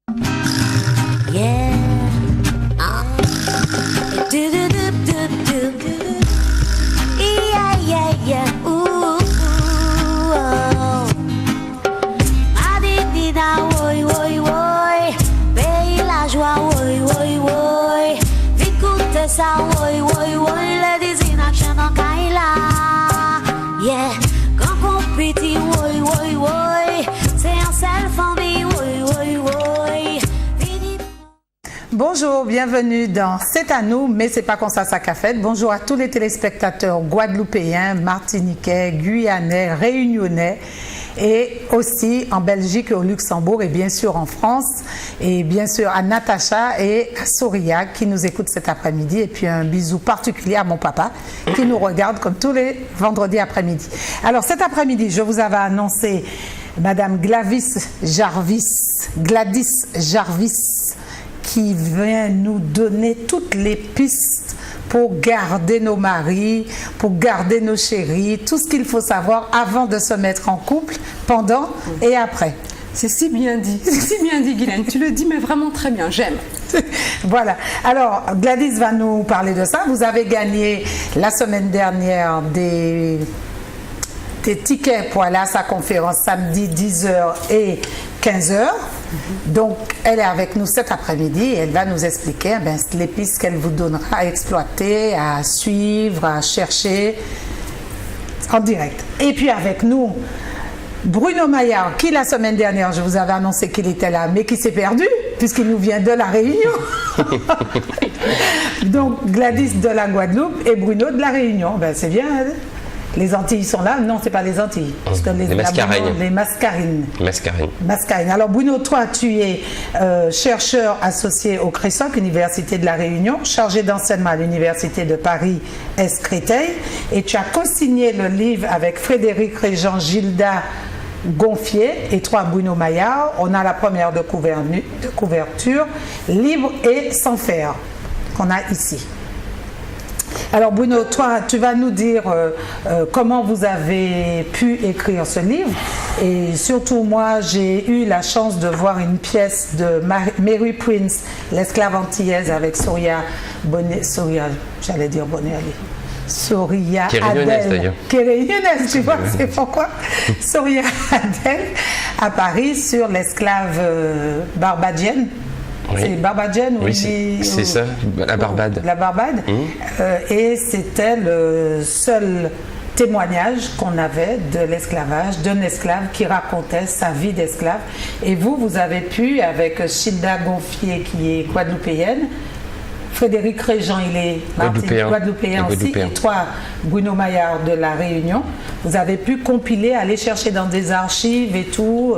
Yeah. Yeah, yeah, yeah. Ooh, oh. Adidida, oi, oi, oi. Pays la joie, oi, oi, oi. Écoute ça, oi, oi, oi. Ladies in action en Kaila. Yeah. Quand compétit, oi, oi, oi. C'est un seul famille, oi, oi, oi. Bonjour, bienvenue dans C'est à nous, mais c'est pas comme ça qu'a fait. Bonjour à tous les téléspectateurs guadeloupéens, martiniquais, guyanais, réunionnais et aussi en Belgique et au Luxembourg et bien sûr en France et bien sûr à Natacha et à Soria qui nous écoutent cet après-midi et puis un bisou particulier à mon papa qui nous regarde comme tous les vendredis après-midi. Alors cet après-midi, je vous avais annoncé Madame Gladys Jarvis qui vient nous donner toutes les pistes pour garder nos maris, pour garder nos chéris, tout ce qu'il faut savoir avant de se mettre en couple, pendant et après. C'est si bien dit, Guylaine, tu le dis mais vraiment très bien, j'aime. Voilà, alors Gladys va nous parler de ça. Vous avez gagné la semaine dernière des tickets pour aller à sa conférence samedi 10h et 15h. Donc, elle est avec nous cet après-midi et elle va nous expliquer les pistes qu'elle vous donnera à exploiter, à suivre, à chercher en direct. Et puis avec nous, Bruno Maillard, qui la semaine dernière, je vous avais annoncé qu'il était là, mais qui s'est perdu, puisqu'il nous vient de la Réunion. Donc, Gladys de la Guadeloupe et Bruno de la Réunion. Ben, c'est bien, hein? Les Antilles sont là? Non, c'est pas les Antilles. Parce que les Mascarines. Les Mascarines. Mascarines. Alors Bruno, toi, tu es chercheur associé au CRESOC, Université de la Réunion, chargé d'enseignement à l'Université de Paris-Est-Créteil, et tu as co-signé le livre avec Frédéric Régent, Gilda Gonfier et toi, Bruno Maillard. On a la première de couverture, Libre et sans faire, qu'on a ici. Alors Bruno, toi, tu vas nous dire comment vous avez pu écrire ce livre. Et surtout, moi, j'ai eu la chance de voir une pièce de Mary Prince, l'esclave antillaise, avec Soria Bonnet, Soria Adel, qui est réunionnaise, tu vois, c'est pourquoi Soria Adel à Paris sur l'esclave barbadienne. Oui. C'est barbadienne ou c'est ça, la Barbade. La Barbade. Et c'était le seul témoignage qu'on avait de l'esclavage, d'un esclave qui racontait sa vie d'esclave. Et vous avez pu, avec Gilda Gonfier qui est guadeloupéenne, Frédéric Régent, il est guadeloupéen aussi, et toi, Bruno Maillard de la Réunion, vous avez pu compiler, aller chercher dans des archives et tout.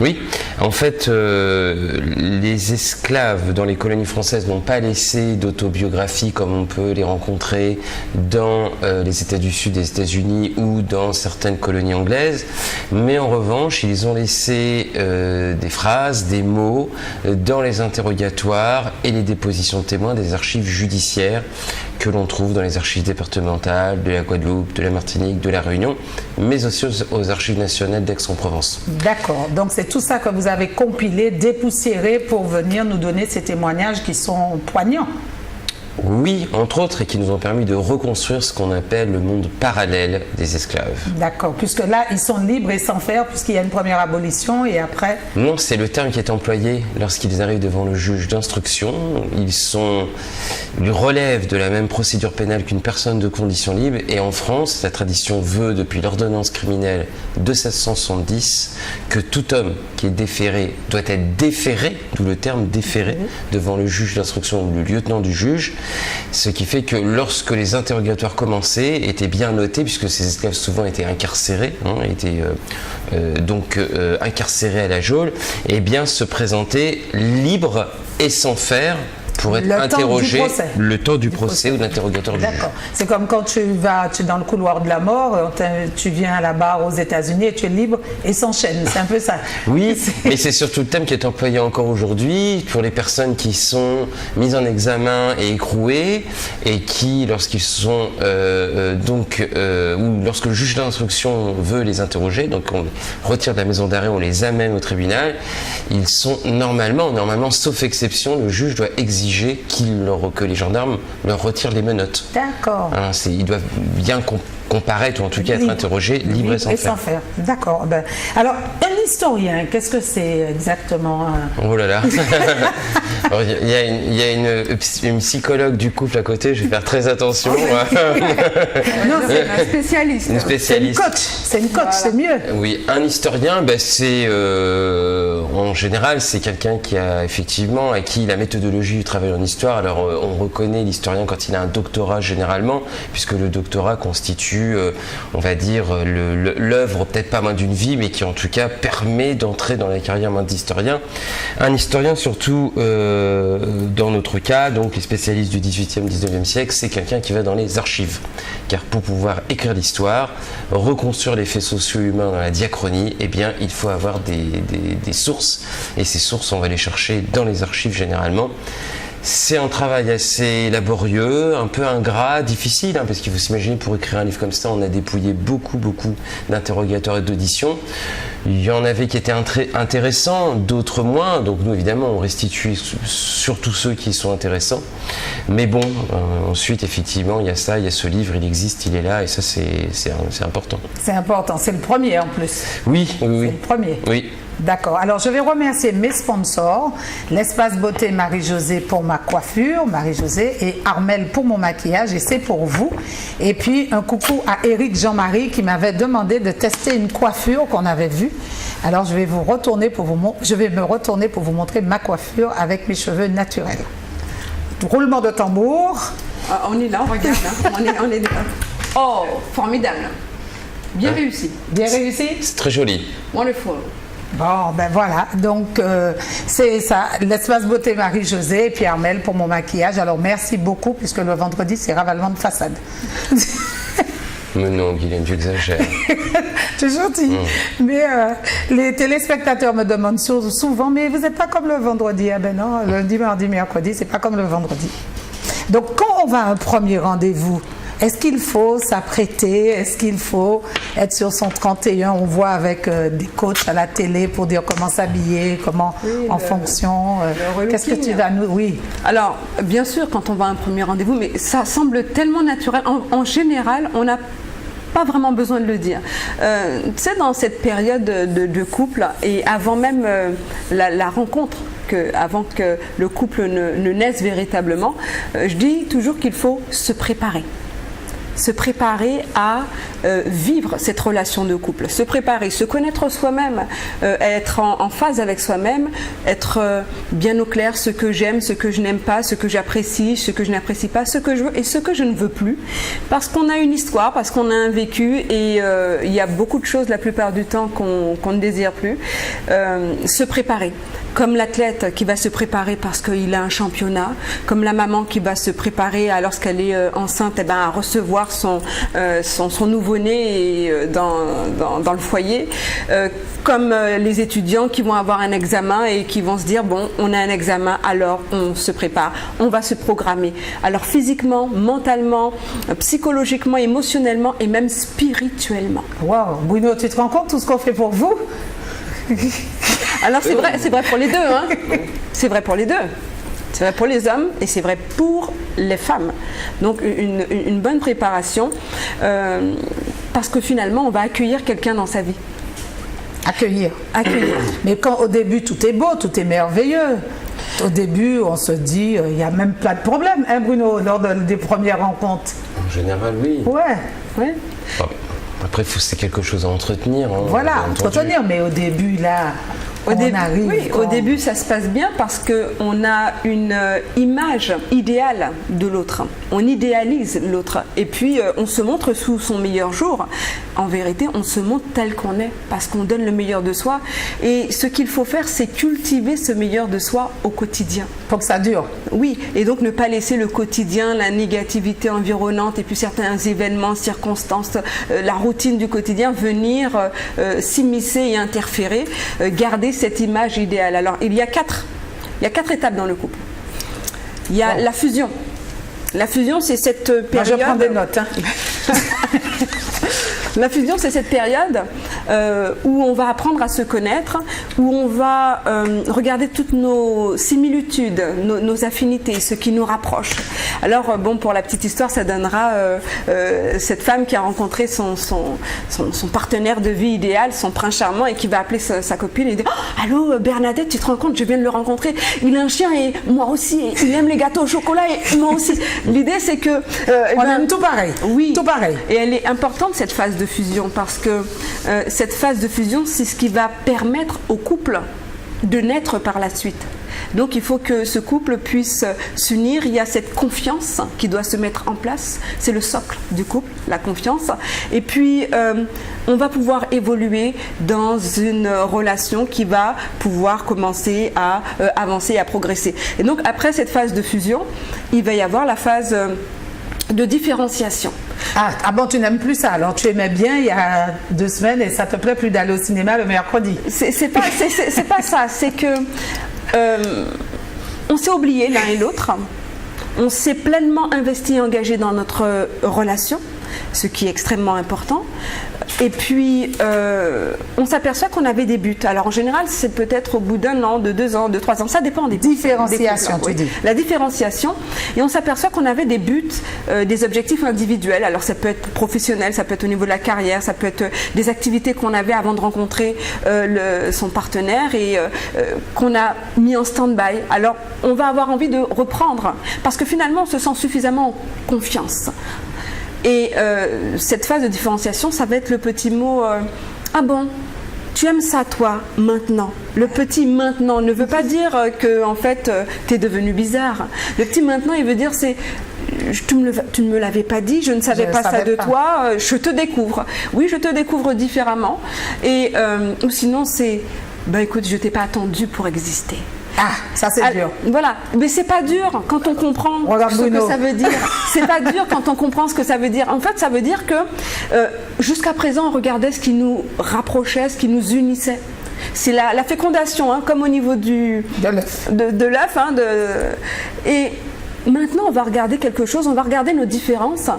Oui, en fait, les esclaves dans les colonies françaises n'ont pas laissé d'autobiographie comme on peut les rencontrer dans les États du Sud des États-Unis ou dans certaines colonies anglaises, mais en revanche, ils ont laissé des phrases, des mots dans les interrogatoires et les dépositions de témoins des archives judiciaires que l'on trouve dans les archives départementales de la Guadeloupe, de la Martinique, de la Réunion, mais aussi aux archives nationales d'Aix-en-Provence. D'accord, donc c'est tout ça que vous avez compilé, dépoussiéré pour venir nous donner ces témoignages qui sont poignants. Oui, entre autres, et qui nous ont permis de reconstruire ce qu'on appelle le monde parallèle des esclaves. D'accord, puisque là, ils sont libres et sans faire, puisqu'il y a une première abolition et après... Non, c'est le terme qui est employé lorsqu'ils arrivent devant le juge d'instruction. Ils relèvent de la même procédure pénale qu'une personne de condition libre. Et en France, la tradition veut, depuis l'ordonnance criminelle de 1770, que tout homme qui est déféré doit être déféré, d'où le terme déféré, devant le juge d'instruction ou le lieutenant du juge. Ce qui fait que lorsque les interrogatoires commençaient, étaient bien notés, puisque ces esclaves souvent étaient incarcérés, étaient incarcérés à la geôle, et bien se présentaient libres et sans faire pour être interrogé le temps du procès ou de l'interrogatoire du juge. D'accord. C'est comme quand tu es dans le couloir de la mort, tu viens à la barre aux États-Unis et tu es libre et s'enchaîne. C'est un peu ça. Oui, mais c'est surtout le thème qui est employé encore aujourd'hui pour les personnes qui sont mises en examen et écrouées et qui, lorsqu'ils sont ou lorsque le juge d'instruction veut les interroger, donc on les retire de la maison d'arrêt, on les amène au tribunal, ils sont normalement, sauf exception, le juge doit exiger que les gendarmes leur retirent les menottes. D'accord. Hein, ils doivent bien comparaître ou en tout cas être interrogés libre et sans faire. D'accord. Alors, un historien, qu'est-ce que c'est exactement? Oh là là. Il y a une psychologue du couple à côté, je vais faire très attention. Non, c'est un spécialiste. Une spécialiste. C'est une coach, voilà. C'est mieux. Oui, un historien, c'est en général, c'est quelqu'un qui a effectivement acquis la méthodologie du travail en histoire. Alors, on reconnaît l'historien quand il a un doctorat généralement, puisque le doctorat constitue, on va dire, l'œuvre, peut-être pas moins d'une vie, mais qui en tout cas permet d'entrer dans la carrière d'historien. Un historien, surtout dans notre cas, donc les spécialistes du 18e, 19e siècle, c'est quelqu'un qui va dans les archives. Car pour pouvoir écrire l'histoire, reconstruire les faits sociaux humains dans la diachronie, eh bien, il faut avoir des sources. Et ces sources, on va les chercher dans les archives généralement. C'est un travail assez laborieux, un peu ingrat, difficile, parce qu'il faut s'imaginer, pour écrire un livre comme ça, on a dépouillé beaucoup d'interrogatoires et d'auditions. Il y en avait qui étaient intéressants, d'autres moins. Donc nous, évidemment, on restitue surtout ceux qui sont intéressants. Mais bon, ensuite, effectivement, il y a ce livre, il existe, il est là, et ça, c'est important. C'est important, c'est le premier en plus. Oui. C'est le premier. Oui. D'accord. Alors, je vais remercier mes sponsors, l'Espace Beauté Marie-Josée pour ma coiffure, Marie-Josée, et Armel pour mon maquillage, et c'est pour vous. Et puis, un coucou à Éric Jean-Marie qui m'avait demandé de tester une coiffure qu'on avait vue. Alors, je vais me retourner pour vous montrer ma coiffure avec mes cheveux naturels. Roulement de tambour. Ah, on est là, on regarde. On est là. Oh, formidable. Bien réussi. Bien réussi? C'est très joli. Wonderful. Bon, ben voilà, donc c'est ça, l'Espace Beauté Marie-Josée et puis Armel pour mon maquillage. Alors merci beaucoup, puisque le vendredi c'est ravalement de façade. Mais non, Guylaine, tu exagères. C'est gentil. Mais les téléspectateurs me demandent souvent, mais vous n'êtes pas comme le vendredi. Ah ben non, lundi, mardi, mercredi, c'est pas comme le vendredi. Donc quand on va à un premier rendez-vous, est-ce qu'il faut s'apprêter? Est-ce qu'il faut être sur son 31? On voit avec des coachs à la télé pour dire comment s'habiller, comment en fonction. Qu'est-ce que tu vas nous... Oui. Alors, bien sûr, quand on va à un premier rendez-vous, mais ça semble tellement naturel. En général, on n'a pas vraiment besoin de le dire. Tu sais, dans cette période de couple et avant même la rencontre, avant que le couple ne naisse véritablement, je dis toujours qu'il faut se préparer. Se préparer à vivre cette relation de couple, se préparer, se connaître soi-même, être en phase avec soi-même, être bien au clair ce que j'aime, ce que je n'aime pas, ce que j'apprécie, ce que je n'apprécie pas, ce que je veux et ce que je ne veux plus, parce qu'on a une histoire, parce qu'on a un vécu et il y a beaucoup de choses la plupart du temps qu'on ne désire plus. Se préparer, comme l'athlète qui va se préparer parce qu'il a un championnat, comme la maman qui va se préparer lorsqu'elle est enceinte à recevoir son nouveau-né dans le foyer, comme les étudiants qui vont avoir un examen et qui vont se dire bon, on a un examen, alors on se prépare, on va se programmer. Alors physiquement, mentalement, psychologiquement, émotionnellement et même spirituellement. Waouh, Bruno, tu te rends compte tout ce qu'on fait pour vous? Alors c'est vrai pour les deux, hein. C'est vrai pour les deux. C'est vrai pour les hommes et c'est vrai pour les femmes. Donc une bonne préparation parce que finalement on va accueillir quelqu'un dans sa vie. Accueillir. Mais quand au début tout est beau, tout est merveilleux. Au début on se dit il y a même plein de problèmes, hein Bruno, lors des premières rencontres. En général oui. Ouais. Après c'est quelque chose à entretenir. Hein, voilà, entretenir, mais au début là... Au début, ça se passe bien parce qu'on a une image idéale de l'autre. On idéalise l'autre. Et puis, on se montre sous son meilleur jour. En vérité, on se montre tel qu'on est parce qu'on donne le meilleur de soi. Et ce qu'il faut faire, c'est cultiver ce meilleur de soi au quotidien. Pour que ça dure. Oui, et donc ne pas laisser le quotidien, la négativité environnante et puis certains événements, circonstances, la routine du quotidien venir s'immiscer et interférer, garder cette image idéale. Alors, il y a quatre étapes dans le couple. Il y a la fusion. La fusion, c'est cette période... Moi, je prends des notes. Hein. La fusion, c'est cette période où on va apprendre à se connaître, où on va regarder toutes nos similitudes, nos affinités, ce qui nous rapproche. Alors, bon, pour la petite histoire, ça donnera cette femme qui a rencontré son partenaire de vie idéal, son prince charmant, et qui va appeler sa copine et dire « Allô, Bernadette, tu te rends compte, je viens de le rencontrer. Il a un chien et moi aussi. Et il aime les gâteaux au chocolat et moi aussi. » L'idée, c'est que... on aime tout pareil. Oui. Tout pareil. Et elle est importante, cette phase de fusion, parce que cette phase de fusion, c'est ce qui va permettre au couple de naître par la suite. Donc il faut que ce couple puisse s'unir. Il y a cette confiance qui doit se mettre en place. C'est le socle du couple, la confiance. Et puis on va pouvoir évoluer dans une relation qui va pouvoir commencer à avancer et à progresser. Et donc après cette phase de fusion, il va y avoir la phase de différenciation. Ah bon, tu n'aimes plus ça. Alors tu aimais bien il y a 2 semaines et ça te plaît plus d'aller au cinéma le mercredi. C'est pas ça. C'est que on s'est oublié l'un et l'autre. On s'est pleinement investi et engagé dans notre relation, ce qui est extrêmement important. Et puis, on s'aperçoit qu'on avait des buts. Alors, en général, c'est peut-être au bout d'1 an, de 2 ans, de 3 ans. Ça dépend des buts. Différenciation, tu dis. La différenciation. Et on s'aperçoit qu'on avait des buts, des objectifs individuels. Alors, ça peut être professionnel, ça peut être au niveau de la carrière, ça peut être des activités qu'on avait avant de rencontrer son partenaire et qu'on a mis en stand-by. Alors, on va avoir envie de reprendre parce que finalement, on se sent suffisamment en confiance. Et cette phase de différenciation, ça va être le petit mot ah bon, tu aimes ça toi, maintenant. Le petit maintenant ne veut pas dire que en fait tu es devenu bizarre. Le petit maintenant, il veut dire c'est tu ne me l'avais pas dit, je ne savais pas ça de toi, je te découvre. Oui, je te découvre différemment. Et ou sinon c'est bah écoute, je t'ai pas attendu pour exister. Ah, ça c'est dur. Voilà, mais c'est pas dur quand on comprend ce que ça veut dire. C'est pas dur quand on comprend ce que ça veut dire. En fait, ça veut dire que jusqu'à présent, on regardait ce qui nous rapprochait, ce qui nous unissait. C'est la fécondation, hein, comme au niveau de l'œuf. Hein, et maintenant, on va regarder quelque chose, on va regarder nos différences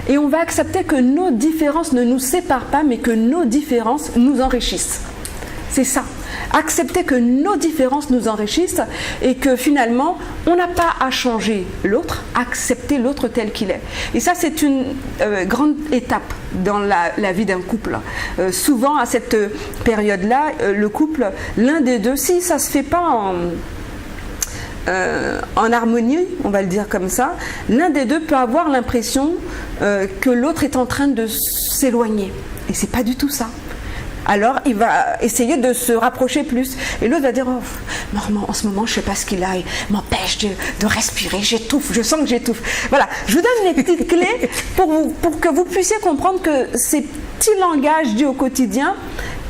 et on va accepter que nos différences ne nous séparent pas, mais que nos différences nous enrichissent. C'est ça. Accepter que nos différences nous enrichissent et que finalement, on n'a pas à changer l'autre, accepter l'autre tel qu'il est. Et ça, c'est une grande étape dans la vie d'un couple. Souvent, à cette période-là, le couple, l'un des deux, si ça ne se fait pas en harmonie, on va le dire comme ça, l'un des deux peut avoir l'impression que l'autre est en train de s'éloigner. Et c'est pas du tout ça. Alors, il va essayer de se rapprocher plus. Et l'autre va dire, oh, en ce moment, je ne sais pas ce qu'il a, il m'empêche de respirer, j'étouffe, je sens que j'étouffe. Voilà, je vous donne les petites clés pour que vous puissiez comprendre que ces petits langages dits au quotidien,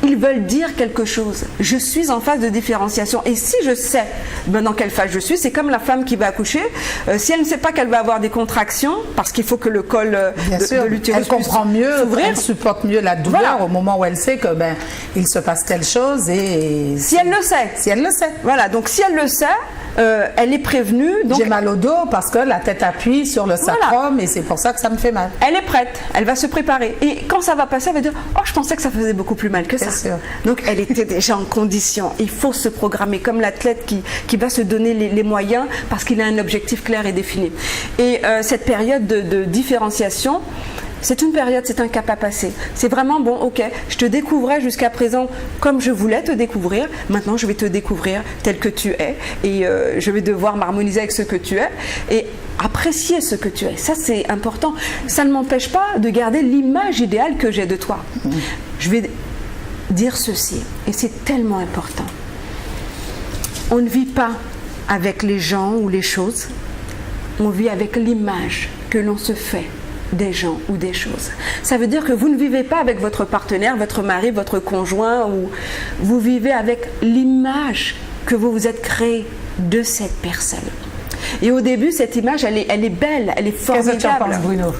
ils veulent dire quelque chose. Je suis en phase de différenciation. Et si je sais dans quelle phase je suis, c'est comme la femme qui va accoucher. Si elle ne sait pas qu'elle va avoir des contractions, parce qu'il faut que le col de l'utérus elle comprend mieux, elle supporte mieux la douleur voilà. Au moment où elle sait que il se passe telle chose. Et si elle le sait. Si elle le sait. Voilà, donc si elle le sait, elle est prévenue. J'ai mal au dos parce que la tête appuie sur le sacrum voilà. Et c'est pour ça que ça me fait mal. Elle est prête, elle va se préparer. Et quand ça va passer, elle va dire, oh, je pensais que ça faisait beaucoup plus mal que ça. Sûr. Donc elle était déjà en condition. Il faut se programmer comme l'athlète qui va se donner les moyens parce qu'il a un objectif clair et défini. Et cette période de différenciation, c'est une période, c'est un cap à passer. C'est vraiment bon, ok, je te découvrais jusqu'à présent comme je voulais te découvrir. Maintenant, je vais te découvrir tel que tu es et je vais devoir m'harmoniser avec ce que tu es et apprécier ce que tu es. Ça, c'est important. Ça ne m'empêche pas de garder l'image idéale que j'ai de toi. Je vais dire ceci, et c'est tellement important. on ne vit pas avec les gens ou les choses, on vit avec l'image que l'on se fait des gens ou des choses. Ça veut dire que vous ne vivez pas avec votre partenaire, votre mari, votre conjoint, ou vous vivez avec l'image que vous vous êtes créée de cette personne. Et au début, cette image, elle est belle, elle est formidable. Qu'est-ce que tu en penses, Bruno?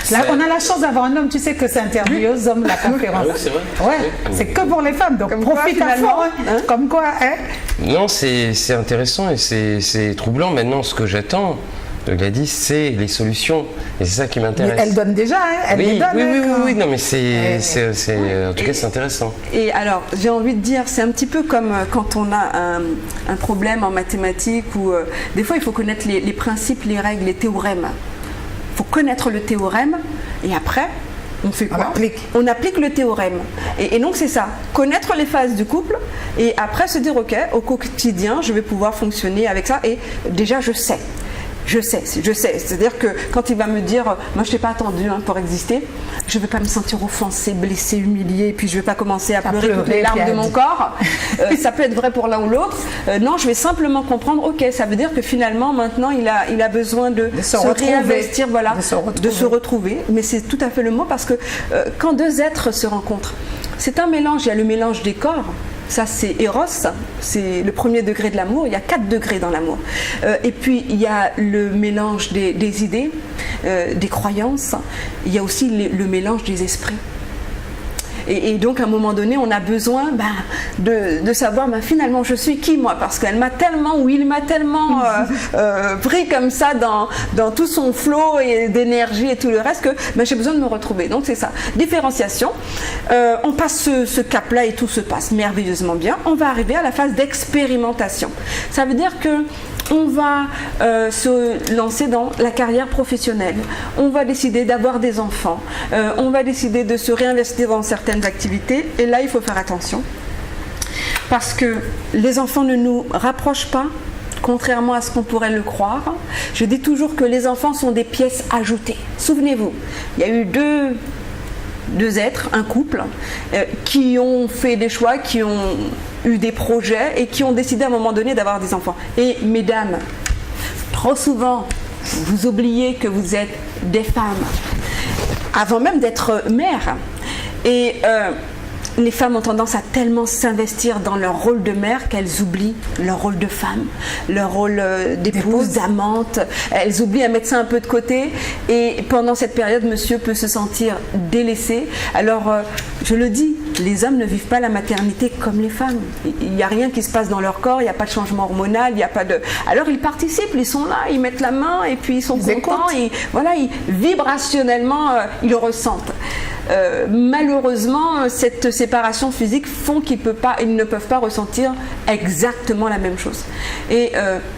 Là, on a la chance d'avoir un homme, tu sais que c'est interdit aux hommes la conférence. Ah oui, c'est vrai. Ouais, c'est que pour les femmes, donc comme profite quoi, à fond. Hein. Comme quoi, hein? Non, c'est intéressant et c'est troublant. Maintenant, ce que j'attends de Gladys, c'est les solutions. Et c'est ça qui m'intéresse. Elle donne déjà, hein? Elle les donne. Oui, non, mais en tout cas, c'est intéressant. Et alors, j'ai envie de dire, c'est un petit peu comme quand on a un problème en mathématiques où des fois, il faut connaître les principes, les règles, les théorèmes. Il faut connaître le théorème et après, on fait quoi? On applique le théorème. Et donc, c'est ça. Connaître les phases du couple et après se dire, OK, au quotidien, je vais pouvoir fonctionner avec ça et déjà, je sais. Je sais. C'est-à-dire que quand il va me dire, moi je t'ai pas attendu pour exister, je ne vais pas me sentir offensée, blessée, humiliée, puis je ne vais pas commencer à pleurer toutes les larmes de mon corps. Ça peut être vrai pour l'un ou l'autre. Non, je vais simplement comprendre, ok, ça veut dire que finalement, maintenant, il a besoin de se réinvestir, voilà, de se retrouver. Mais c'est tout à fait le mot parce que quand deux êtres se rencontrent, c'est un mélange, il y a le mélange des corps. Ça, c'est Eros, c'est le premier degré de l'amour. Il y a 4 degrés dans l'amour. Et puis, il y a le mélange des idées, des croyances. Il y a aussi le mélange des esprits. Et donc, à un moment donné, on a besoin de savoir finalement, je suis qui, moi? Parce qu'elle m'a tellement, ou il m'a tellement pris comme ça dans tout son flot et d'énergie et tout le reste que j'ai besoin de me retrouver. Donc, c'est ça. Différenciation. On passe ce cap-là et tout se passe merveilleusement bien. On va arriver à la phase d'expérimentation. Ça veut dire que on va se lancer dans la carrière professionnelle. On va décider d'avoir des enfants. On va décider de se réinvestir dans certaines activités. Et là, il faut faire attention. Parce que les enfants ne nous rapprochent pas, contrairement à ce qu'on pourrait le croire. Je dis toujours que les enfants sont des pièces ajoutées. Souvenez-vous, il y a eu deux êtres, un couple, qui ont fait des choix, qui ont eu des projets et qui ont décidé à un moment donné d'avoir des enfants. Et mesdames, trop souvent, vous oubliez que vous êtes des femmes, avant même d'être mères. Et les femmes ont tendance à tellement s'investir dans leur rôle de mère qu'elles oublient leur rôle de femme, leur rôle d'épouse, d'amante. Elles oublient à mettre ça un peu de côté. Et pendant cette période, monsieur peut se sentir délaissé. Alors, je le dis, les hommes ne vivent pas la maternité comme les femmes. Il n'y a rien qui se passe dans leur corps, il n'y a pas de changement hormonal, il n'y a pas de... Alors, ils participent, ils sont là, ils mettent la main et puis ils sont contents. Vibrationnellement, ils le ressentent. Malheureusement, cette séparation physique font qu'ils ne peuvent pas ressentir exactement la même chose. Et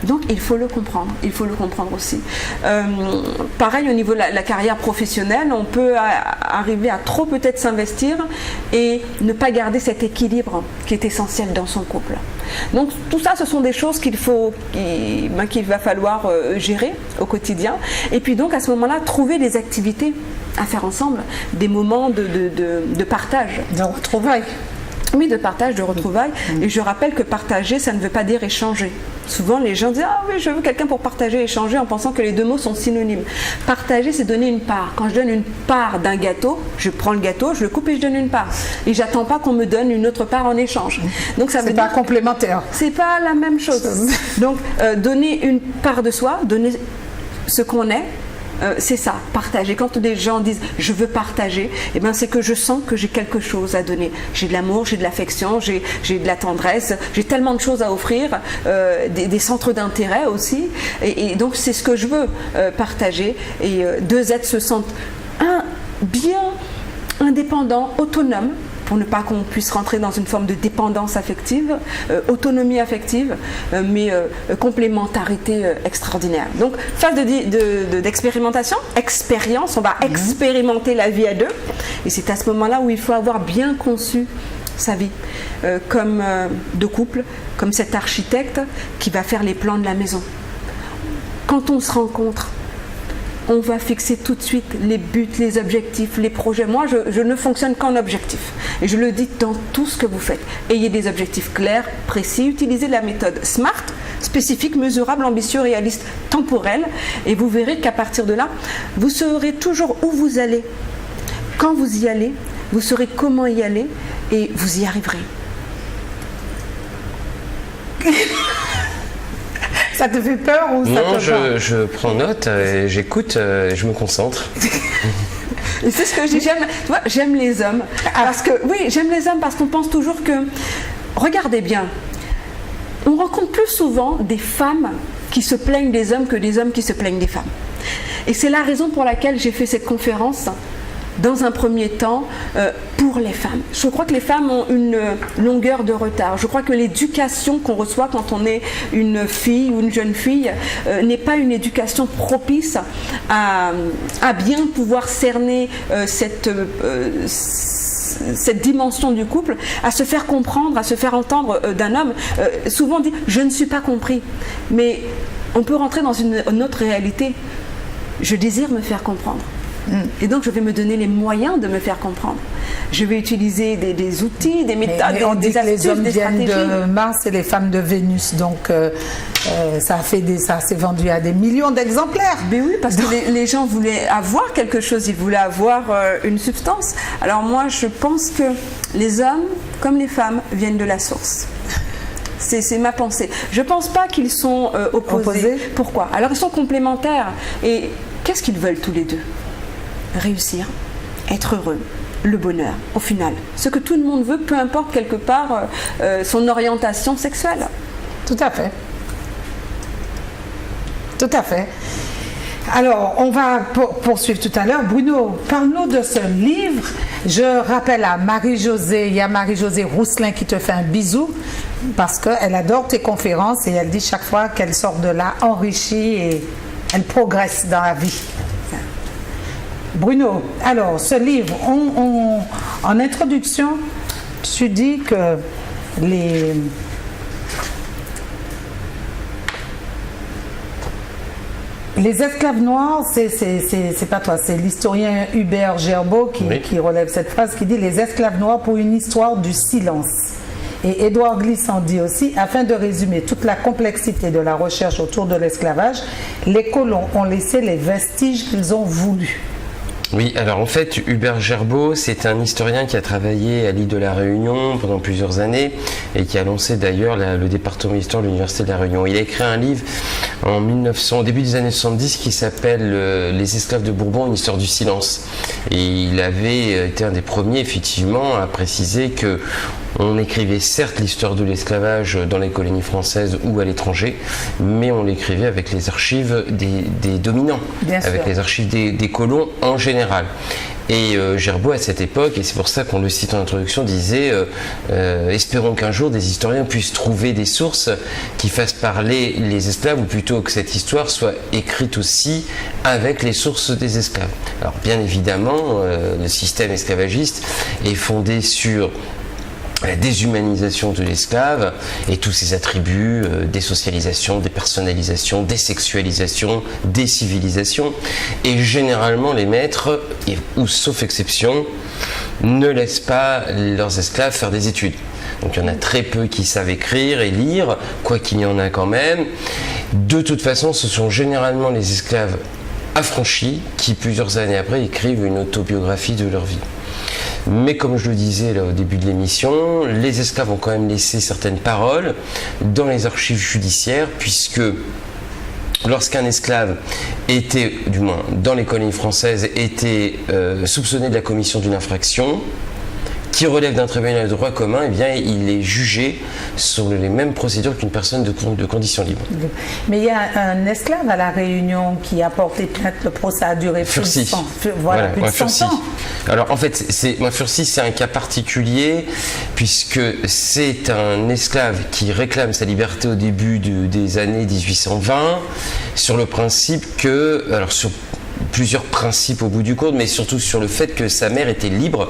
donc, il faut le comprendre. Il faut le comprendre aussi. Pareil, au niveau de la carrière professionnelle, on peut arriver à trop peut-être s'investir et ne pas garder cet équilibre qui est essentiel dans son couple. Donc, tout ça, ce sont des choses qu'il va falloir gérer au quotidien. Et puis donc, à ce moment-là, trouver des activités à faire ensemble, des moments de partage. De retrouvailles. Oui, de partage, de retrouvailles. Et je rappelle que partager, ça ne veut pas dire échanger. Souvent, les gens disent « Ah oui, je veux quelqu'un pour partager, échanger », en pensant que les deux mots sont synonymes. Partager, c'est donner une part. Quand je donne une part d'un gâteau, je prends le gâteau, je le coupe et je donne une part. Et j'attends pas qu'on me donne une autre part en échange. Donc, ça veut dire... C'est pas complémentaire. C'est pas la même chose. Donc, donner une part de soi, donner ce qu'on est, c'est ça, partager. Quand des gens disent je veux partager, eh ben c'est que je sens que j'ai quelque chose à donner. J'ai de l'amour, j'ai de l'affection, j'ai de la tendresse, j'ai tellement de choses à offrir, des centres d'intérêt aussi. Et donc c'est ce que je veux partager. Et deux êtres se sentent bien indépendants, autonomes, pour ne pas qu'on puisse rentrer dans une forme de dépendance affective, autonomie affective, mais complémentarité extraordinaire. Donc, phase d'expérimentation, expérience, on va expérimenter la vie à deux, et c'est à ce moment-là où il faut avoir bien conçu sa vie, comme de couple, comme cet architecte qui va faire les plans de la maison. Quand on se rencontre, on va fixer tout de suite les buts, les objectifs, les projets. Moi, je ne fonctionne qu'en objectif. Et je le dis dans tout ce que vous faites. Ayez des objectifs clairs, précis, utilisez la méthode SMART, spécifique, mesurable, ambitieux, réaliste, temporel. Et vous verrez qu'à partir de là, vous saurez toujours où vous allez. Quand vous y allez, vous saurez comment y aller et vous y arriverez. Ça te fait peur ou ça Non, te va? je prends note, j'écoute, je me concentre. Et c'est ce que je dis, j'aime les hommes. Parce que, oui, j'aime les hommes parce qu'on pense toujours que, regardez bien, on rencontre plus souvent des femmes qui se plaignent des hommes que des hommes qui se plaignent des femmes. Et c'est la raison pour laquelle j'ai fait cette conférence dans un premier temps pour les femmes. Je crois que les femmes ont une longueur de retard. Je crois que l'éducation qu'on reçoit quand on est une fille ou une jeune fille n'est pas une éducation propice à bien pouvoir cerner cette dimension du couple, à se faire comprendre, à se faire entendre d'un homme. Souvent on dit « je ne suis pas compris », mais on peut rentrer dans une autre réalité. Je désire me faire comprendre. Et donc je vais me donner les moyens de me faire comprendre. Je vais utiliser des outils, des méthodes, on dit des que astuces, les hommes des viennent stratégies. de Mars et les femmes de Vénus, donc ça s'est vendu à des millions d'exemplaires. Mais oui, parce que les gens voulaient avoir quelque chose, ils voulaient avoir une substance. Alors moi, je pense que les hommes, comme les femmes, viennent de la source. C'est ma pensée. Je ne pense pas qu'ils sont opposés. Pourquoi? Alors ils sont complémentaires. Et qu'est-ce qu'ils veulent tous les deux? Réussir, être heureux, le bonheur, au final. Ce que tout le monde veut, peu importe quelque part son orientation sexuelle. Tout à fait. Tout à fait. Alors, on va poursuivre tout à l'heure. Bruno, parle-nous de ce livre. Je rappelle à Marie-Josée, il y a Marie-Josée Rousselin qui te fait un bisou parce qu'elle adore tes conférences et elle dit chaque fois qu'elle sort de là enrichie et elle progresse dans la vie. Bruno, alors ce livre, en introduction, tu dis que les esclaves noirs, c'est pas toi, c'est l'historien Hubert Gerbeau qui relève cette phrase qui dit « Les esclaves noirs pour une histoire du silence ». Et Édouard Glissant dit aussi, afin de résumer toute la complexité de la recherche autour de l'esclavage, les colons ont laissé les vestiges qu'ils ont voulus. Oui, alors en fait, Hubert Gerbeau, c'est un historien qui a travaillé à l'île de la Réunion pendant plusieurs années et qui a lancé d'ailleurs le département d'histoire de l'Université de la Réunion. Il a écrit un livre au début des années 70 qui s'appelle Les esclaves de Bourbon, une histoire du silence. Et il avait été un des premiers, effectivement, à préciser que on écrivait certes l'histoire de l'esclavage dans les colonies françaises ou à l'étranger, mais on l'écrivait avec les archives des dominants, avec les archives des colons en général. Et Gerbeau, à cette époque, et c'est pour ça qu'on le cite en introduction, disait espérons qu'un jour des historiens puissent trouver des sources qui fassent parler les esclaves, ou plutôt que cette histoire soit écrite aussi avec les sources des esclaves. Alors bien évidemment, le système esclavagiste est fondé sur la déshumanisation de l'esclave et tous ses attributs, désocialisation, dépersonnalisation, désexualisation, décivilisation. Et généralement, les maîtres, ou sauf exception, ne laissent pas leurs esclaves faire des études. Donc il y en a très peu qui savent écrire et lire, quoi qu'il y en a quand même. De toute façon, ce sont généralement les esclaves affranchis qui, plusieurs années après, écrivent une autobiographie de leur vie. Mais comme je le disais là, au début de l'émission, les esclaves ont quand même laissé certaines paroles dans les archives judiciaires, puisque lorsqu'un esclave était, du moins dans les colonies françaises, était soupçonné de la commission d'une infraction qui relève d'un tribunal de droit commun, eh bien, il est jugé sur les mêmes procédures qu'une personne de condition libre. Mais il y a un esclave à La Réunion qui a porté plainte, le procès a duré plus de 100 ans. Voilà, plus de 100 ans. Alors en fait, Furcy, c'est un cas particulier puisque c'est un esclave qui réclame sa liberté au début des années 1820 sur le principe que, alors sur plusieurs principes au bout du compte, mais surtout sur le fait que sa mère était libre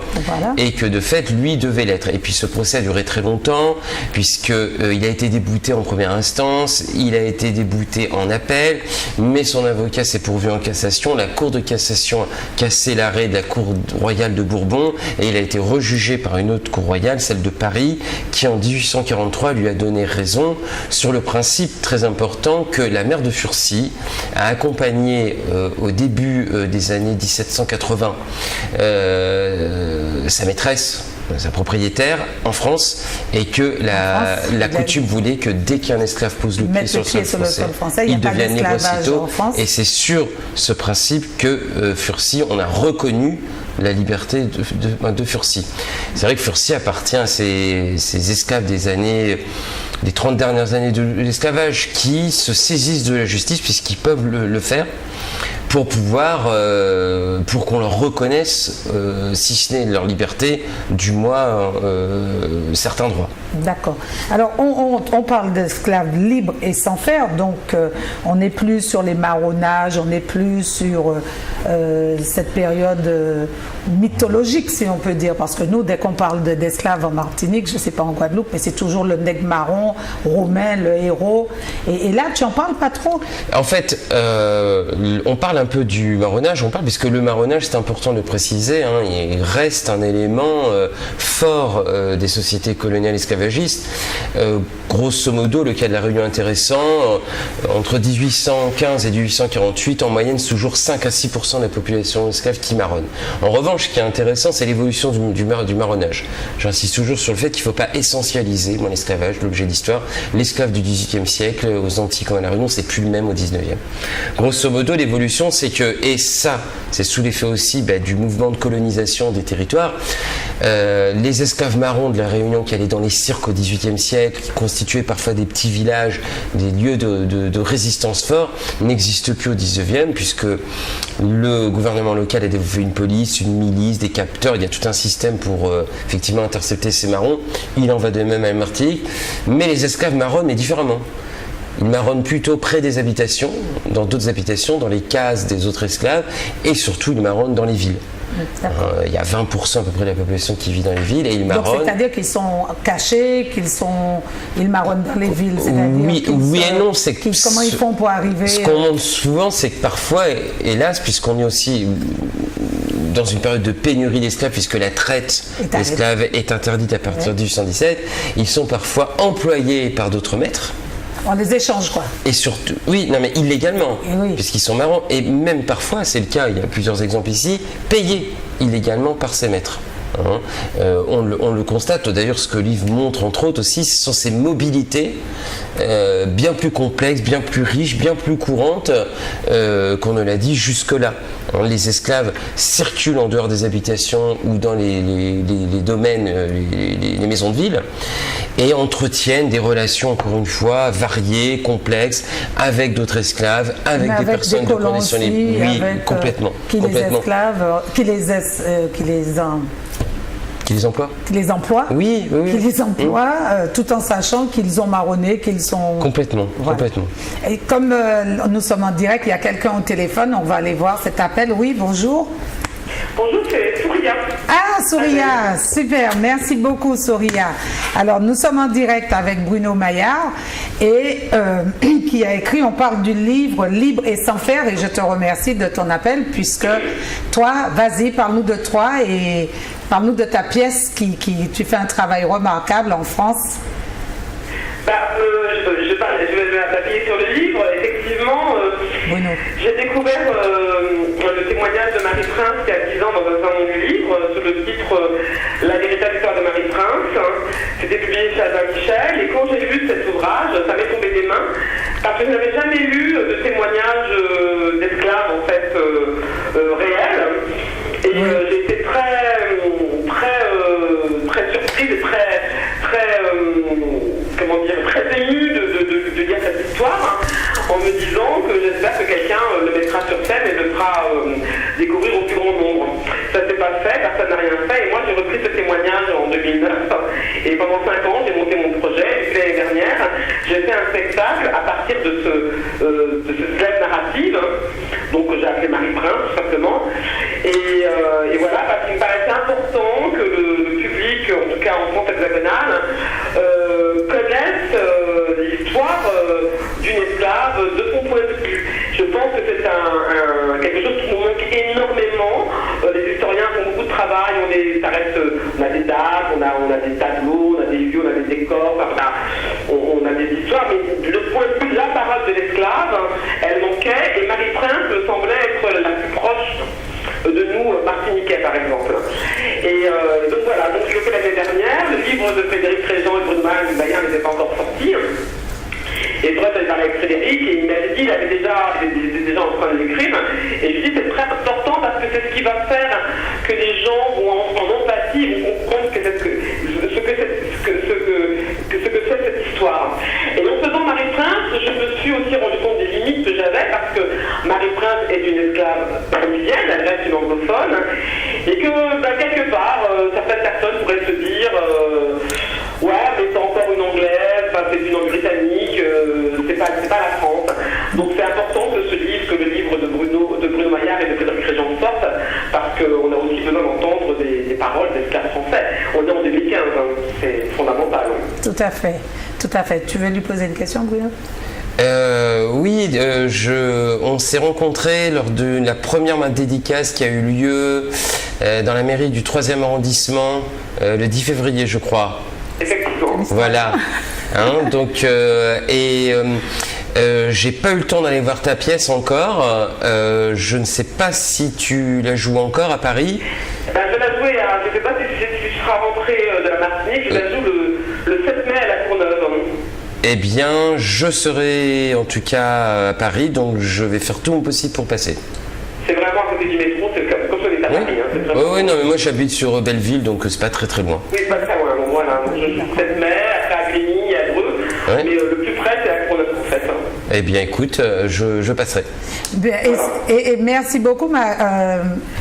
et que de fait lui devait l'être. Et puis ce procès a duré très longtemps puisqu'il a été débouté en première instance, il a été débouté en appel, mais son avocat s'est pourvu en cassation. La Cour de cassation a cassé l'arrêt de la Cour royale de Bourbon et il a été rejugé par une autre Cour royale, celle de Paris, qui en 1843 lui a donné raison sur le principe très important que la mère de Furcy a accompagné au début des années 1780 sa maîtresse, sa propriétaire en France, et que la coutume voulait que dès qu'un esclave pose le pied sur le sol français, il devienne libre aussitôt. Et c'est sur ce principe que Furcy, on a reconnu la liberté de Furcy. C'est vrai que Furcy appartient à ces esclaves des 30 dernières années de l'esclavage qui se saisissent de la justice puisqu'ils peuvent le faire pour qu'on leur reconnaisse, si ce n'est leur liberté, du moins certains droits. D'accord. Alors, on parle d'esclaves libres et sans faire, donc on n'est plus sur les marronnages, on n'est plus sur cette période mythologique, si on peut dire, parce que nous, dès qu'on parle d'esclaves en Martinique, je ne sais pas en Guadeloupe, mais c'est toujours le nègre marron, romain, le héros, et là, tu n'en parles pas trop. En fait, on parle un peu du marronnage, puisque le marronnage, c'est important de le préciser, hein, il reste un élément fort des sociétés coloniales esclavagistes. Grosso modo, le cas de la Réunion intéressant, entre 1815 et 1848, en moyenne, c'est toujours 5 à 6% de la population esclave qui marronne. En revanche, ce qui est intéressant, c'est l'évolution du marronnage. J'insiste toujours sur le fait qu'il ne faut pas essentialiser l'esclavage, l'objet d'histoire. L'esclave du XVIIIe siècle, aux Antilles comme à la Réunion, c'est plus le même au XIXe. Grosso modo, l'évolution, c'est que, et ça, c'est sous l'effet aussi du mouvement de colonisation des territoires, les esclaves marrons de la Réunion qui allaient dans les cirques au XVIIIe siècle, qui constituaient parfois des petits villages, des lieux de résistance forts, n'existent plus au XIXe, puisque le gouvernement local a développé une police, une milice, des capteurs, il y a tout un système pour effectivement intercepter ces marrons. Il en va de même à la Martinique, mais les esclaves marronnent, mais différemment. Ils marronnent plutôt près des habitations, dans d'autres habitations, dans les cases des autres esclaves, et surtout ils marronnent dans les villes. Il y a 20% à peu près de la population qui vit dans les villes et ils marronnent. Donc c'est-à-dire qu'ils sont cachés, ils marronnent dans les villes. Oui et non. Comment ils font pour arriver Ce qu'on montre souvent, c'est que parfois, hélas, puisqu'on est aussi dans une période de pénurie d'esclaves, puisque la traite d'esclaves est interdite à partir de 1817, ils sont parfois employés par d'autres maîtres. On les échange, quoi. Et surtout, mais illégalement, puisqu'ils sont marrons. Et même parfois, c'est le cas, il y a plusieurs exemples ici, payés illégalement par ces maîtres. On le constate, d'ailleurs ce que le livre montre entre autres aussi, ce sont ces mobilités bien plus complexes, bien plus riches, bien plus courantes qu'on ne l'a dit jusque-là. Les esclaves circulent en dehors des habitations ou dans les domaines, les maisons de ville, et entretiennent des relations, encore une fois, variées, complexes, avec d'autres esclaves, avec des personnes de conditions libres. Oui, complètement. Qui les emploient. Qui les emploie. Oui. Qui les emploie, tout en sachant qu'ils ont marronné, qu'ils sont... Complètement. Et comme nous sommes en direct, il y a quelqu'un au téléphone, on va aller voir cet appel. Oui, bonjour. Bonjour, c'est Souria. Ah, Souria, super, merci beaucoup Souria. Alors, nous sommes en direct avec Bruno Maillard et qui a écrit, on parle du livre Libre et sans faire, et je te remercie de ton appel puisque toi, vas-y, parle-nous de toi et parle-nous de ta pièce tu fais un travail remarquable en France. Je vais m'appuyer sur le livre. Effectivement, j'ai découvert le témoignage de Marie Prince qui a 10 ans dans un salon du livre sous le titre La véritable histoire de Marie Prince. C'était publié chez Albin Michel et quand j'ai lu cet ouvrage, ça m'est tombé des mains parce que je n'avais jamais lu de témoignages d'esclaves en fait réels. Et j'ai été très surprise et très émue de lire cette histoire en me disant que j'espère que quelqu'un le mettra sur scène et le fera découvrir au plus grand nombre. Ça s'est pas fait, personne n'a rien fait et moi j'ai repris ce témoignage en 2009 et pendant 5 ans j'ai monté mon projet et l'année dernière j'ai fait un spectacle à partir de ce slave narrative donc j'ai appelé Marie Prince l'histoire d'une esclave de son point de vue. Je pense que c'est quelque chose qui nous manque énormément. Les historiens font beaucoup de travail, on a des dates, on a des tableaux, on a des lieux, on a des décors, on a des histoires, mais le point de vue, la parole de l'esclave, elle manquait, et Marie Prince me semblait être la plus proche de nous, martiniquais par exemple. Et donc voilà, donc je l'ai fait l'année dernière, le livre de Frédéric Réjean et Bruno Maillard n'était pas encore sorti. Et toi, tu as parlé avec Frédéric et il m'avait dit qu'il avait déjà en train de l'écrire. Et je lui dis c'est très important parce que c'est ce qui va faire que les gens vont en empathie, vont comprendre ce que c'est cette histoire. Et en faisant Marie Prince, je me suis aussi rendu compte des limites que j'avais parce que Marie Prince est une esclave parisienne, elle reste une anglophone, et que quelque part, certaines personnes pourraient se dire ouais, mais c'est encore une anglaise, c'est une langue britannique, c'est pas la France. Donc c'est important que le livre de Bruno Maillard et de Frédéric Réjean sorte, parce qu'on a aussi besoin d'entendre des paroles d'esclaves français. On est en 2015, c'est fondamental. Tout à fait. Tu veux lui poser une question, Bruno? Oui, on s'est rencontrés lors de la première dédicace qui a eu lieu dans la mairie du 3e arrondissement le 10 février, je crois. Effectivement. Voilà. Donc, j'ai pas eu le temps d'aller voir ta pièce encore. Je ne sais pas si tu la joues encore à Paris. Je la jouais, je ne sais pas si tu seras rentré de la Martinique, je la joue le 7 mai à la Courneuve. Eh bien, je serai en tout cas à Paris, donc je vais faire tout mon possible pour passer. C'est vraiment à côté du métro, c'est comme on est à Paris. Oui, non, mais moi j'habite sur Belleville, donc c'est pas très très loin. Oui, c'est pas très loin, donc voilà. Donc, je joue le 7 mai, après à Grigny, à Dreux, mais le plus près c'est à Courneuve en fait. Eh bien, écoute, je passerai. Et merci beaucoup,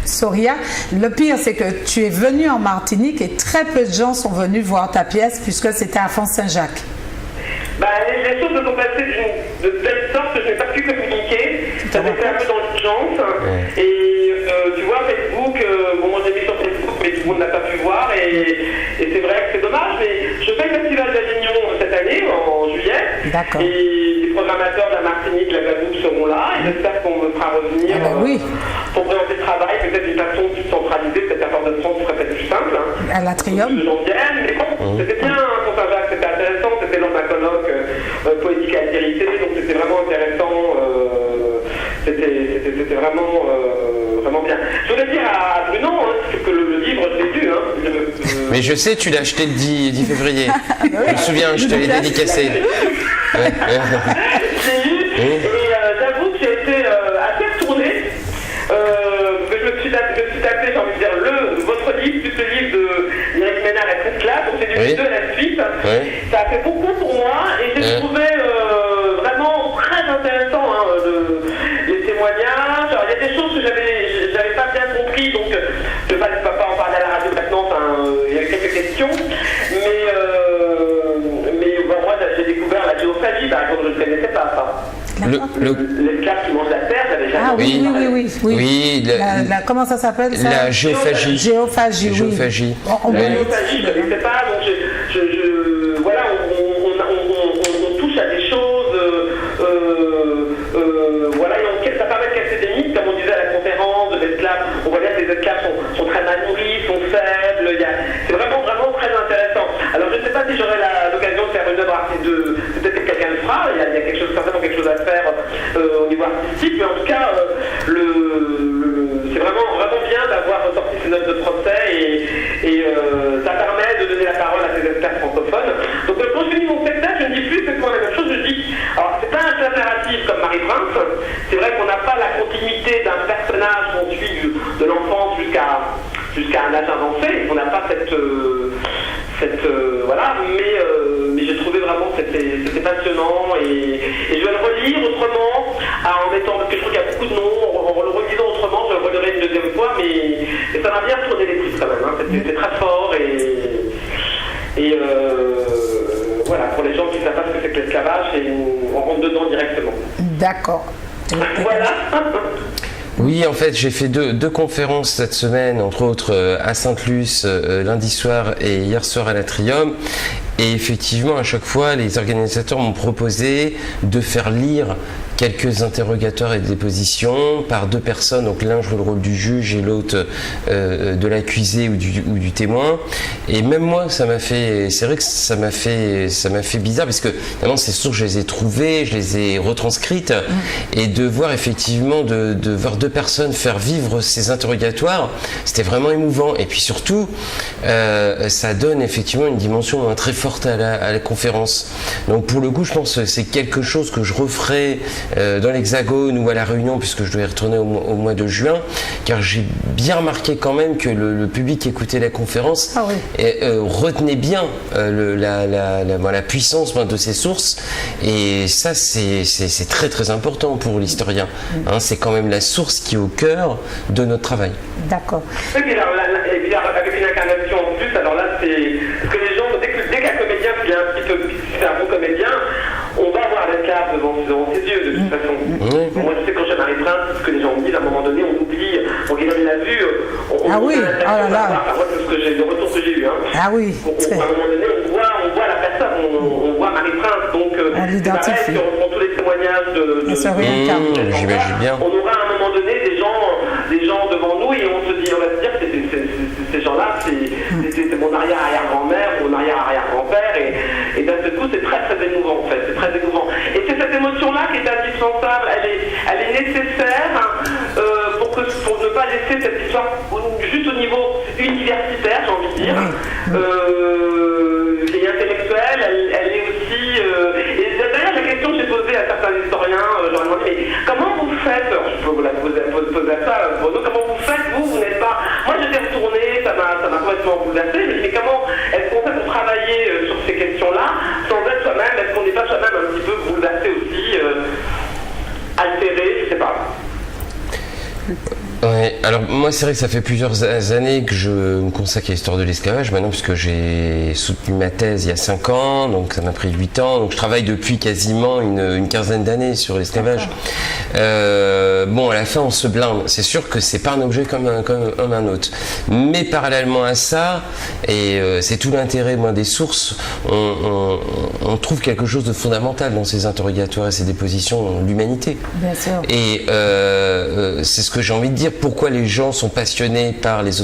Soria. Le pire, c'est que tu es venue en Martinique et très peu de gens sont venus voir ta pièce puisque c'était à Font-Saint-Jacques. Les choses se sont passées de telle sorte que je n'ai pas pu communiquer. Ça s'est fait un peu dans l'urgence. Et tu vois, Facebook, moi j'ai mis sur Facebook, mais tout le monde n'a pas pu voir. Et c'est vrai que c'est dommage, mais je fais le Festival d'Avignon cette année, en juillet. D'accord. Et les programmateurs de la Martinique, la Guadeloupe seront là. Et j'espère qu'on me fera revenir pour présenter le travail, peut-être d'une façon plus centralisée, peut-être à Fort-de-France, ce serait peut-être plus simple. À l'Atrium. Mais bon, c'était bien, Font-Saint-Jacques, c'était intéressant, c'était dans un colloque poétique et altérité, donc c'était vraiment intéressant, c'était vraiment bien. Je voulais dire à Bruno que le livre, je l'ai lu. Mais je sais, tu l'as acheté le 10 février. Je me souviens, je te l'ai dédicacé. Je l'ai lu, et j'avoue que j'ai été assez retournée. Je me suis tapé, j'ai envie de dire, votre livre, plus le livre de Eric Ménard et Presclave, donc c'est du 2 à la suite. Ça a fait beaucoup pour moi et j'ai trouvé vraiment très intéressant les témoignages. Alors, il y a des choses que j'avais pas bien compris, donc je ne vais pas en parler à la radio maintenant, il y a quelques questions. Mais moi j'ai découvert la géophagie, par exemple, je ne connaissais pas ça. L'esclave qui mange la terre, j'avais jamais oui. Comment ça s'appelle ça? La géophagie. Géophagie. La géophagie, je ne connaissais pas, donc voilà, on touche à des choses, voilà, ça permet de casser des mythes, comme on disait à la conférence de l'esclave. On voit bien que les esclaves sont très mal nourris, sont faibles, c'est vraiment très intéressant. Alors je ne sais pas si j'aurai l'occasion de faire une œuvre artistique, peut-être que quelqu'un le fera, il y a certainement quelque chose à faire au niveau artistique, mais en tout cas, c'est vraiment bien d'avoir ressorti ces notes de procès et ça permet de donner la parole à ces esclaves francophones. Donc quand je finis mon spectacle, je ne dis plus exactement la même chose, je dis, alors c'est pas un classe narratif comme Marie Prince, c'est vrai qu'on n'a pas la continuité d'un personnage qu'on suit de l'enfance jusqu'à un âge avancé, on n'a pas cette voilà, mais j'ai trouvé vraiment que c'était passionnant et je vais le relire autrement en mettant, parce que je trouve qu'il y a beaucoup de noms, en le relisant autrement, je le relirai une deuxième fois, mais ça m'a bien tourné les prises quand même, c'était très fort et voilà, pour les gens qui ne savent pas ce que c'est que l'esclavage, on rentre dedans directement. D'accord. Voilà. Oui, en fait, j'ai fait deux conférences cette semaine, entre autres à Sainte-Luce lundi soir et hier soir à l'Atrium. Et effectivement, à chaque fois, les organisateurs m'ont proposé de faire lire quelques interrogatoires et dépositions par 2 personnes, donc l'un joue le rôle du juge et l'autre de l'accusé ou du témoin. Et même moi, c'est vrai que ça m'a fait bizarre, parce que vraiment ces sources, je les ai trouvées, je les ai retranscrites, et de voir effectivement de voir 2 personnes faire vivre ces interrogatoires, c'était vraiment émouvant. Et puis surtout, ça donne effectivement une dimension très forte à la conférence. Donc pour le coup, je pense que c'est quelque chose que je referai dans l'Hexagone ou à La Réunion, puisque je dois y retourner au mois de juin, car j'ai bien remarqué quand même que le public qui écoutait la conférence retenait bien la puissance de ces sources, et ça c'est très très important pour l'historien. C'est quand même la source qui est au cœur de notre travail. D'accord. Et puis avec une incarnation en plus, alors là c'est parce que les gens, dès qu'un comédien qui est un petit peu, c'est un bon comédien, on va voir l'esclave devant ses yeux de toute façon. Moi je sais, quand j'ai Marie Prince, ce que les gens me disent, à un moment donné on oublie, Guillaume l'a vu, le retour que j'ai eu. À un moment donné on voit la personne, on voit Marie Prince, donc c'est pareil, si on reprend tous les témoignages j'imagine bien. On aura à un moment donné des gens devant nous, et on va se dire que ces gens-là, c'est mon arrière-arrière-grand-mère ou mon arrière-arrière-grand-père, et d'un seul coup c'est très très émouvant en fait, c'est très émouvant. Et c'est cette émotion-là qui est indispensable, elle est nécessaire pour ne pas laisser cette histoire juste au niveau universitaire, j'ai envie de dire, et intellectuelle, elle est aussi... et d'ailleurs la question que j'ai posée à certains historiens, j'aurais demandé, mais comment vous faites, je peux vous la poser à ça, Bruno, comment vous faites, vous n'êtes pas... Moi j'étais retourné, ça m'a complètement bouleversé, mais comment est-ce qu'on fait pour travailler sur ces questions-là, sans être soi-même, est-ce qu'on n'est pas soi-même un petit peu bouleversé aussi, altéré, je sais pas. Ouais, alors moi c'est vrai que ça fait plusieurs années que je me consacre à l'histoire de l'esclavage maintenant, puisque j'ai soutenu ma thèse il y a 5 ans, donc ça m'a pris 8 ans, donc je travaille depuis quasiment une quinzaine d'années sur l'esclavage. Bon, à la fin on se blinde, c'est sûr que c'est pas un objet comme un autre, mais parallèlement à ça, et c'est tout l'intérêt des sources, on trouve quelque chose de fondamental dans ces interrogatoires et ces dépositions, l'humanité. Bien sûr. Et c'est ce que j'ai envie de dire. Pourquoi les gens sont passionnés par les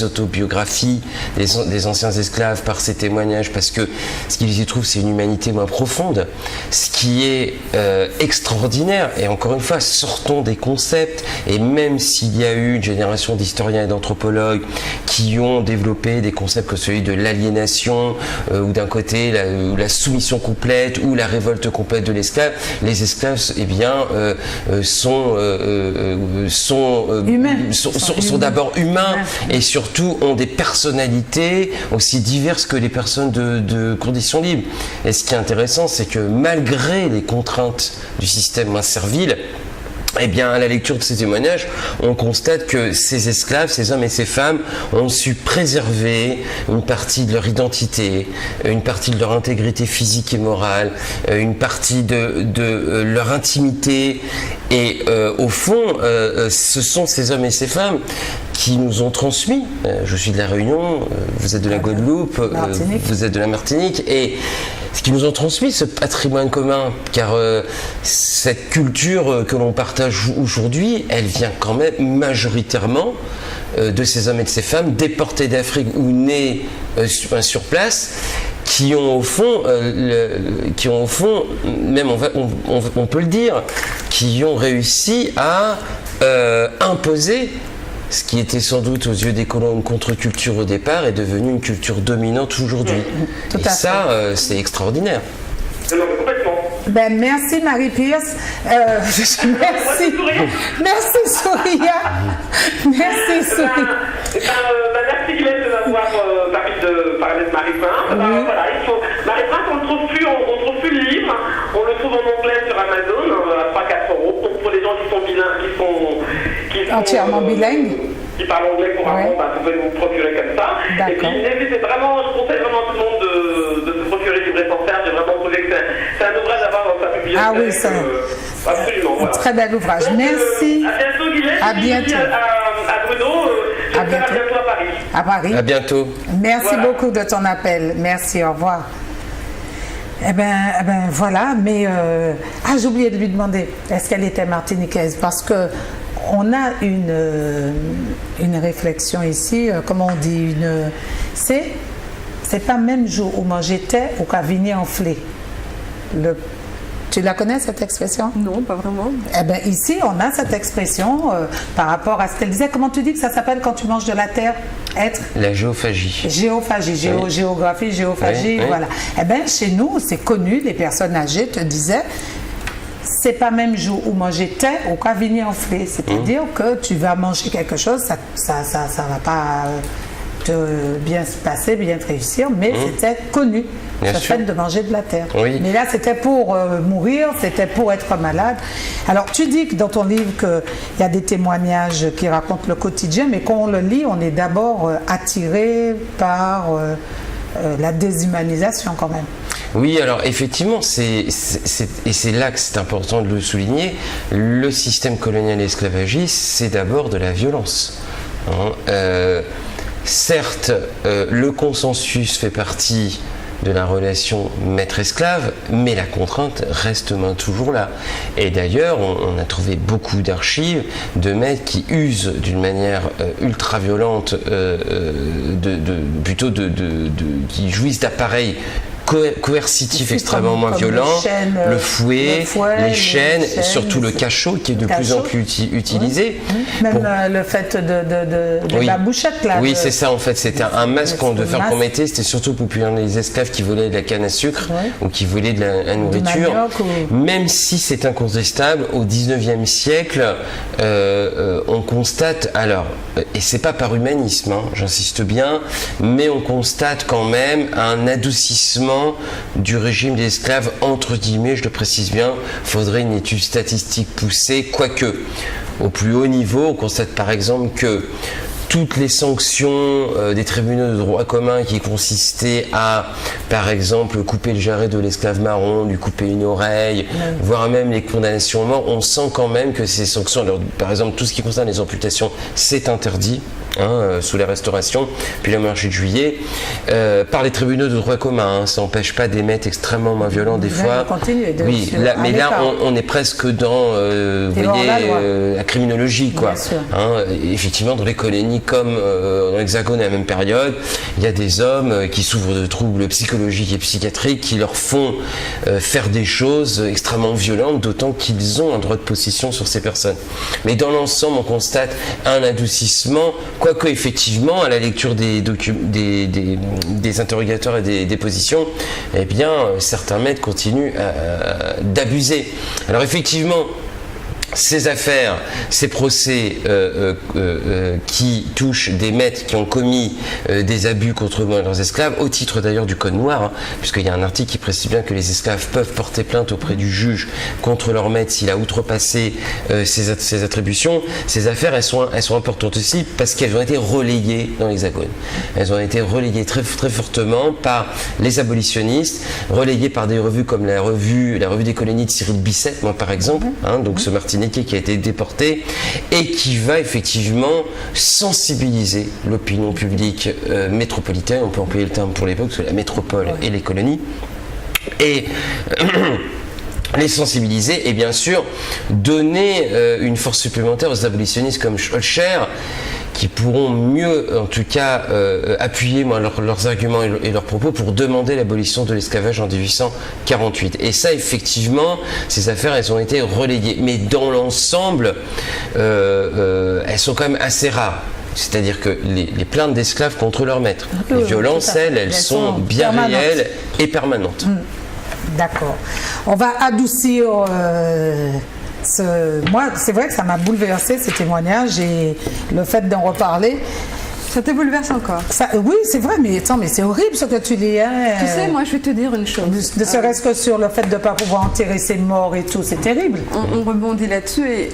autobiographies des anciens esclaves, par ces témoignages? Parce que ce qu'ils y trouvent, c'est une humanité moins profonde, ce qui est extraordinaire. Et encore une fois, sortons des concepts, et même s'il y a eu une génération d'historiens et d'anthropologues qui ont développé des concepts comme celui de l'aliénation, ou d'un côté la soumission complète, ou la révolte complète de l'esclave, les esclaves sont d'abord humains, et surtout ont des personnalités aussi diverses que les personnes de conditions libres. Et ce qui est intéressant, c'est que malgré les contraintes du système servile, eh bien, à la lecture de ces témoignages, on constate que ces esclaves, ces hommes et ces femmes, ont su préserver une partie de leur identité, une partie de leur intégrité physique et morale, une partie de leur intimité. Et au fond, ce sont ces hommes et ces femmes qui nous ont transmis. Je suis de La Réunion, vous êtes de la Guadeloupe, vous êtes de la Martinique, et ce qui nous ont transmis ce patrimoine commun, car cette culture que l'on partage aujourd'hui, elle vient quand même majoritairement de ces hommes et de ces femmes déportés d'Afrique ou nés sur place, qui ont au fond, même on peut le dire, qui ont réussi à imposer ce qui était sans doute aux yeux des colons une contre-culture au départ est devenu une culture dominante aujourd'hui. Et ça, c'est extraordinaire. Ben, merci Marie-Pierce. Merci Souria. Merci Souria. Merci Guylaine de m'avoir permis de parler de Marie-Prince. Voilà, Marie-Prince, on ne trouve plus le livre. On le trouve en anglais sur Amazon à 3-4 euros. pour les gens qui sont bilingues, qui sont entièrement bilingues, qui parlent anglais couramment, vous pouvez vous procurer comme ça. Et puis n'hésitez vraiment, je conseille vraiment à tout le monde de se procurer Livre et Sans Faire. J'ai vraiment trouvé que c'est un ouvrage à voir dans sa bibliothèque. Ah oui, ça. Absolument. Voilà. Très bel ouvrage. Donc, merci. À bientôt Guylaine. À bientôt. À Bruno. Je j'espère à bientôt à Paris. À Paris. À bientôt. Merci beaucoup de ton appel. Merci, au revoir. Eh ben voilà, mais j'ai oublié de lui demander, est-ce qu'elle était martiniquaise? Parce que on a une réflexion ici, comment on dit, c'est pas même jour où moi j'étais au Cavigné enflé. Tu la connais cette expression? Non, pas vraiment. Eh bien, ici, on a cette expression par rapport à ce qu'elle disait. Comment tu dis que ça s'appelle quand tu manges de la terre? Être? La géophagie. Géophagie, Oui. géographie, géophagie, Oui. voilà. Eh bien, chez nous, c'est connu, les personnes âgées te disaient, c'est pas même jour où moi j'étais au Cavigné enflé. C'est-à-dire que tu vas manger quelque chose, ça va pas bien se passer, bien te réussir, mais c'était connu. Bien le sûr. fait de manger de la terre. Oui. Mais là, c'était pour mourir, c'était pour être malade. Alors, tu dis que dans ton livre qu'il y a des témoignages qui racontent le quotidien, mais quand on le lit, on est d'abord attiré par la déshumanisation quand même. Oui, alors effectivement, et c'est là que c'est important de le souligner, le système colonial et esclavagiste, c'est d'abord de la violence. Certes, le consensus fait partie de la relation maître-esclave, mais la contrainte reste toujours là. Et d'ailleurs, on a trouvé beaucoup d'archives de maîtres qui usent d'une manière ultra violente, qui jouissent d'appareils coercitif extrêmement moins violent, le fouet, les chaînes, surtout le cachot qui est de plus en plus utilisé. Même le fait de la bouchette là. Oui, c'est ça en fait, c'était un masque de fer qu'on mettait, c'était surtout pour punir les esclaves qui volaient de la canne à sucre ou qui volaient de la nourriture. Même si c'est incontestable, au 19e siècle, on constate, alors, et c'est pas par humanisme, j'insiste bien, mais on constate quand même un adoucissement du régime des esclaves, entre guillemets, je le précise bien, faudrait une étude statistique poussée, quoique au plus haut niveau, on constate par exemple que toutes les sanctions des tribunaux de droit commun qui consistaient à, par exemple, couper le jarret de l'esclave marron, lui couper une oreille, voire même les condamnations à mort, on sent quand même que ces sanctions, alors, par exemple, tout ce qui concerne les amputations, c'est interdit. Sous la Restauration, puis la monarchie de Juillet, par les tribunaux de droit commun. Ça n'empêche pas d'émettre extrêmement moins violents des fois. Oui, là, mais là, on est presque dans la criminologie, quoi. Effectivement, dans les colonies comme dans l'Hexagone à la même période, il y a des hommes qui souffrent de troubles psychologiques et psychiatriques qui leur font faire des choses extrêmement violentes, d'autant qu'ils ont un droit de possession sur ces personnes. Mais dans l'ensemble, on constate un adoucissement. Quoique, effectivement, à la lecture des interrogateurs et des dépositions, eh bien, certains maîtres continuent d'abuser. Alors, effectivement, ces affaires, ces procès qui touchent des maîtres qui ont commis des abus contre leurs esclaves, au titre d'ailleurs du Code noir, puisqu'il y a un article qui précise bien que les esclaves peuvent porter plainte auprès du juge contre leur maître s'il a outrepassé ses attributions. Ces affaires, elles sont importantes aussi parce qu'elles ont été relayées dans l'Hexagone. Elles ont été relayées très, très fortement par les abolitionnistes, relayées par des revues comme la revue des colonies de Cyril Bisset, moi par exemple, donc ce Martiniquais qui a été déporté et qui va effectivement sensibiliser l'opinion publique métropolitaine, on peut employer le terme pour l'époque, parce que la métropole et les colonies, et les sensibiliser et bien sûr donner une force supplémentaire aux abolitionnistes comme Scholcher, qui pourront mieux, en tout cas, appuyer leurs arguments et leurs propos pour demander l'abolition de l'esclavage en 1848. Et ça, effectivement, ces affaires, elles ont été relayées. Mais dans l'ensemble, elles sont quand même assez rares. C'est-à-dire que les plaintes d'esclaves contre leur maître, les violences, elles sont bien réelles et permanentes. D'accord. On va adoucir... Moi, c'est vrai que ça m'a bouleversé ces témoignages et le fait d'en reparler. Ça te bouleverse encore? Oui, c'est vrai, mais attends, mais c'est horrible ce que tu dis. Hein. Tu sais, moi, je vais te dire une chose. Ne serait-ce que sur le fait de ne pas pouvoir enterrer ses morts et tout, c'est terrible. On rebondit là-dessus et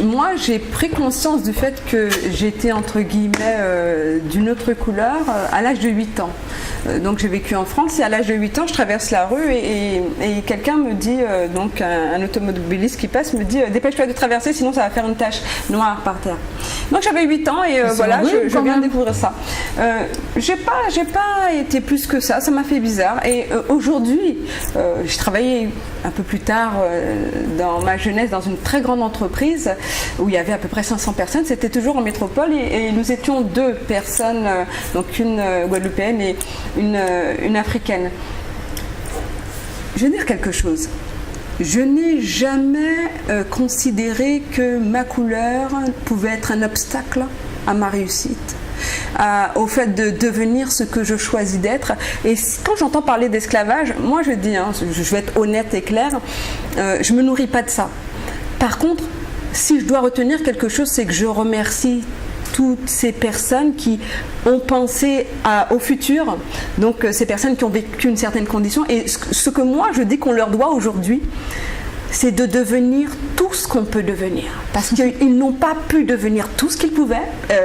moi, j'ai pris conscience du fait que j'étais, entre guillemets, d'une autre couleur à l'âge de 8 ans. Donc, j'ai vécu en France et à l'âge de 8 ans, je traverse la rue et quelqu'un me dit, donc un automobiliste qui passe me dit « Dépêche-toi de traverser, sinon ça va faire une tache noire par terre ». Donc, j'avais 8 ans et voilà, je viens de découvrir ça. J'ai pas été plus que ça m'a fait bizarre. Et aujourd'hui, j'ai travaillé un peu plus tard dans ma jeunesse dans une très grande entreprise où il y avait à peu près 500 personnes. C'était toujours en métropole et nous étions 2 personnes, donc une guadeloupéenne et une africaine. Je vais dire quelque chose. Je n'ai jamais considéré que ma couleur pouvait être un obstacle à ma réussite, au fait de devenir ce que je choisis d'être. Et quand j'entends parler d'esclavage, moi je dis, je vais être honnête et claire, je ne me nourris pas de ça. Par contre, si je dois retenir quelque chose, c'est que je remercie toutes ces personnes qui ont pensé au futur, donc ces personnes qui ont vécu une certaine condition. Et ce que moi je dis qu'on leur doit aujourd'hui, c'est de devenir tout ce qu'on peut devenir. Parce qu'ils n'ont pas pu devenir tout ce qu'ils pouvaient,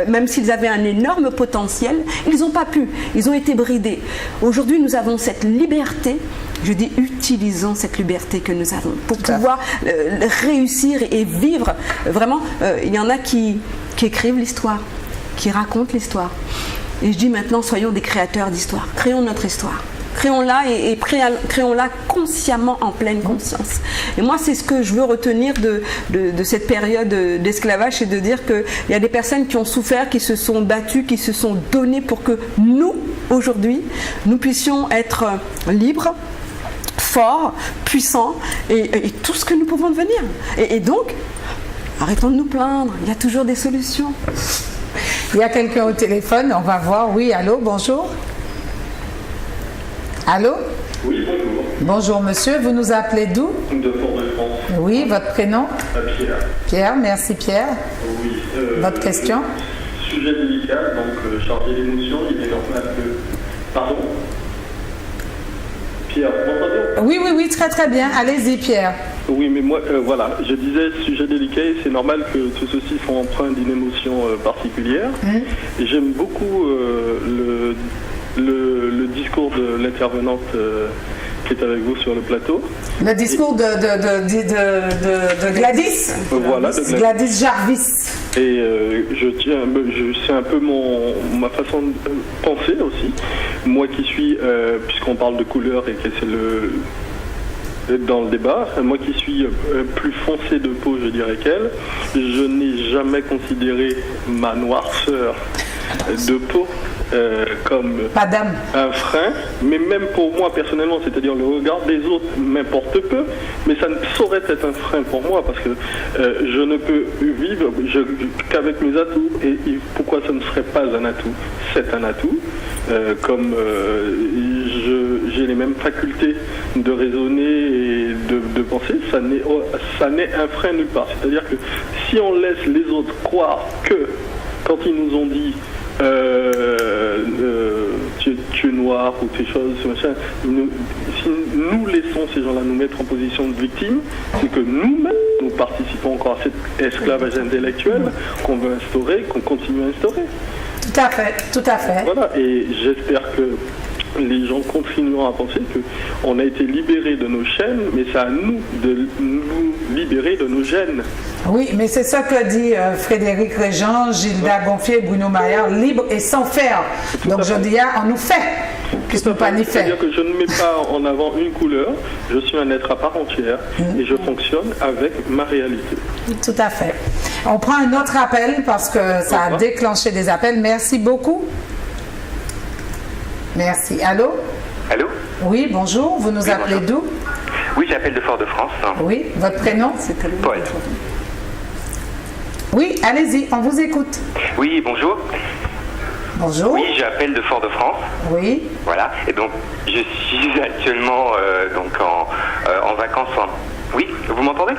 même s'ils avaient un énorme potentiel, ils n'ont pas pu, ils ont été bridés. Aujourd'hui, nous avons cette liberté, je dis utilisons cette liberté que nous avons pour pouvoir réussir et vivre. Vraiment, il y en a qui écrivent l'histoire, qui racontent l'histoire. Et je dis maintenant, soyons des créateurs d'histoire, créons notre histoire. Créons-la et créons-la consciemment, en pleine conscience. Et moi, c'est ce que je veux retenir de cette période d'esclavage, c'est de dire qu'il y a des personnes qui ont souffert, qui se sont battues, qui se sont données pour que nous, aujourd'hui, nous puissions être libres, forts, puissants et tout ce que nous pouvons devenir. Et donc, arrêtons de nous plaindre, il y a toujours des solutions. Il y a quelqu'un au téléphone, on va voir. Oui, allô, bonjour. Allô? Oui, bonjour. Bonjour monsieur, vous nous appelez d'où? De Fort-de-France. Oui, votre prénom? Pierre. Pierre, merci Pierre. Oui. Votre question? Sujet délicat, donc chargé d'émotion, il est normal que... Pardon? Pierre, vous m'entendez? Oui, très très bien. Allez-y Pierre. Oui, mais moi, voilà, je disais sujet délicat, c'est normal que tout ceci soit empreint d'une émotion particulière. Et j'aime beaucoup le discours de l'intervenante qui est avec vous sur le plateau. Le discours de Gladys. Voilà, de Gladys Jarvis. Et c'est un peu ma façon de penser aussi. Moi qui suis, puisqu'on parle de couleur et que c'est dans le débat, moi qui suis plus foncé de peau, je dirais qu'elle, je n'ai jamais considéré ma noirceur de peau comme un frein, mais même pour moi personnellement, c'est-à-dire le regard des autres m'importe peu, mais ça ne saurait être un frein pour moi parce que je ne peux vivre qu'avec mes atouts. Et pourquoi ce ne serait pas un atout? C'est un atout. Comme j'ai les mêmes facultés de raisonner et de penser, ça n'est un frein nulle part. C'est-à-dire que si on laisse les autres croire que quand ils nous ont dit tu es noir ou tes choses, machin, si nous laissons ces gens-là nous mettre en position de victime, c'est que nous-mêmes, nous participons encore à cet esclavage intellectuel qu'on veut instaurer, qu'on continue à instaurer. Tout à fait, tout à fait. Voilà, et j'espère que les gens continueront à penser qu'on a été libérés de nos chaînes, mais c'est à nous de nous libérer de nos gènes. Oui, mais c'est ça que dit Frédéric Régent, Gilda Gonfier, Bruno Maillard, libre et sans faire. Donc je dis, on nous fait, puisque nous pas ni fait. C'est-à-dire que je ne mets pas en avant une couleur, je suis un être à part entière et je fonctionne avec ma réalité. Tout à fait. On prend un autre appel parce que ça a déclenché des appels. Merci beaucoup. Merci. Allô? Allô? Oui, bonjour. Vous nous appelez d'où? Oui, j'appelle de Fort-de-France. Oui, votre prénom? Paul. Oui, allez-y, on vous écoute. Oui, bonjour. Bonjour. Oui, j'appelle de Fort-de-France. Oui. Voilà, et donc je suis actuellement en vacances Oui, vous m'entendez?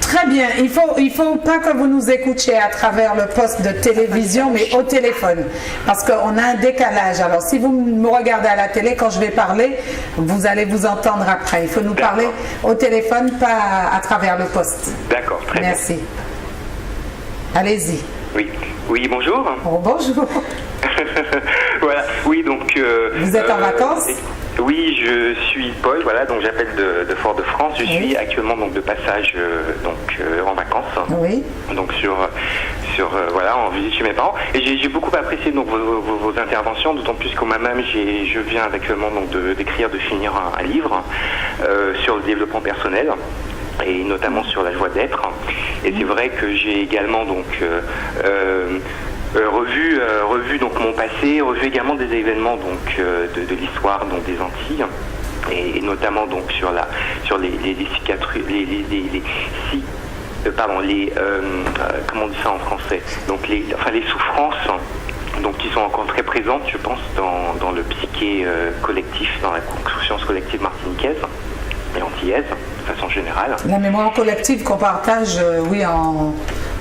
Très bien. Il faut pas que vous nous écoutiez à travers le poste de télévision, mais au téléphone. Parce qu'on a un décalage. Alors, si vous me regardez à la télé, quand je vais parler, vous allez vous entendre après. Il faut nous parler au téléphone, pas à travers le poste. D'accord, très bien. Merci. Allez-y. Oui, bonjour. Oh, bonjour. Voilà, oui, donc... vous êtes en vacances? Oui, je suis Paul, voilà, donc j'appelle de Fort-de-France. Je suis actuellement donc de passage en vacances. Oui. Donc voilà, en visite chez mes parents. Et j'ai beaucoup apprécié donc vos interventions, d'autant plus qu'au même je viens actuellement donc d'écrire, de finir un livre sur le développement personnel, et notamment sur la joie d'être. Et c'est vrai que j'ai également donc revu donc mon passé, revu également des événements donc de l'histoire donc des Antilles, et notamment donc sur les cicatrices, comment on dit ça en français, donc les souffrances donc qui sont encore très présentes, je pense, dans le psyché collectif, dans la conscience collective martiniquaise et antillaise de façon générale. La mémoire collective qu'on partage,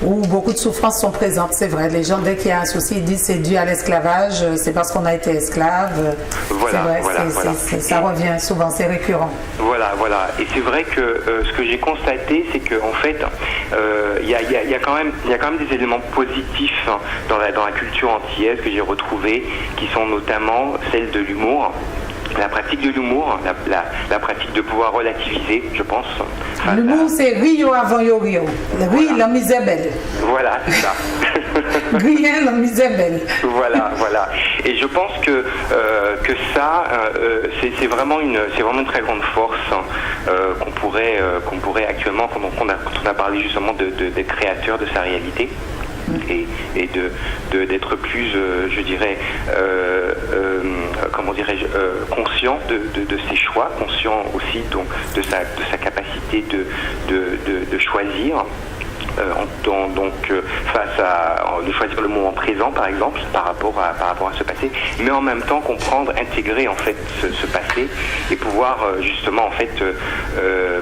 où beaucoup de souffrances sont présentes, c'est vrai. Les gens, dès qu'il y a un souci, ils disent c'est dû à l'esclavage, c'est parce qu'on a été esclave. Voilà, c'est vrai, ça revient souvent, c'est récurrent. Voilà. Et c'est vrai que ce que j'ai constaté, c'est qu'en fait, il y a quand même des éléments positifs dans la culture antillaise que j'ai retrouvés, qui sont notamment celles de l'humour. La pratique de l'humour, la pratique de pouvoir relativiser, je pense. L'humour, c'est Rio avant Yorio. Oui, l'homme Isabelle. Voilà, c'est ça. Rien, l'homme Isabelle. Voilà. Et je pense que ça, c'est vraiment une très grande force qu'on pourrait actuellement, quand on a parlé justement d'être créateur de sa réalité. Et d'être plus, je dirais, comment dirais-je, conscient de ses choix, conscient aussi donc de sa capacité de choisir. De choisir le moment présent par exemple par rapport à ce passé, mais en même temps comprendre, intégrer en fait ce passé et pouvoir justement en fait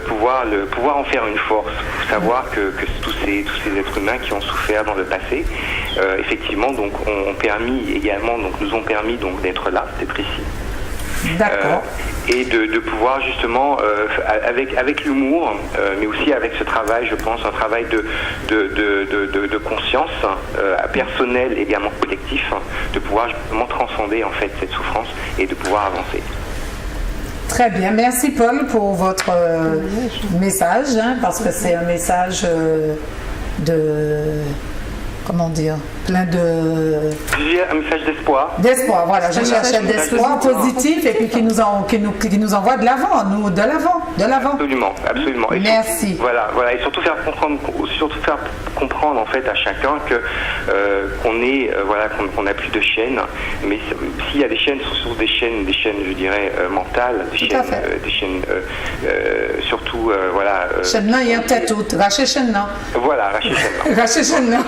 pouvoir en faire une force, savoir que tous ces êtres humains qui ont souffert dans le passé effectivement donc nous ont permis donc d'être là, d'être ici. D'accord. Et de pouvoir justement avec l'humour, mais aussi avec ce travail, je pense, un travail de conscience personnelle et également collectif, de pouvoir justement transcender en fait cette souffrance et de pouvoir avancer. Très bien, merci Paul pour votre message, parce que c'est un message comment dire, plein de... Un message d'espoir. D'espoir, voilà, je cherchais d'espoir positif et puis qui nous envoie de l'avant, de l'avant. Absolument. Et merci. Voilà, et surtout faire comprendre en fait à chacun que qu'on n'a plus de chaînes, mais s'il y a des chaînes, ce sont des chaînes, je dirais mentales, des chaînes surtout chaîne là, il y a tête haute, raché chaîne là. Voilà, raché chaîne là.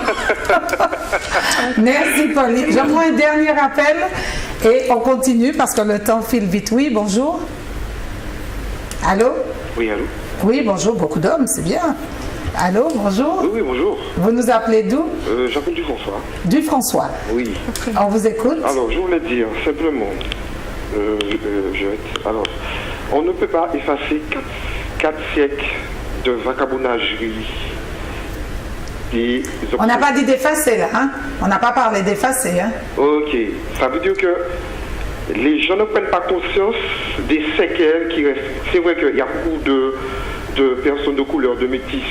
Merci Pauline. J'envoie un dernier appel et on continue parce que le temps file vite. Oui, bonjour. Allô? Oui, allô? Oui, bonjour, beaucoup d'hommes, c'est bien. Allô, bonjour. Oui, bonjour. Vous nous appelez d'où? J'appelle du François. Du François. Oui. On vous écoute. Alors, je voulais dire simplement, alors, on ne peut pas effacer 4 siècles de vagabondagerie. On n'a pas dit d'effacer là, on n'a pas parlé d'effacer. Ok, ça veut dire que les gens ne prennent pas conscience des séquelles qui restent. C'est vrai qu'il y a beaucoup de personnes de couleur, de métis,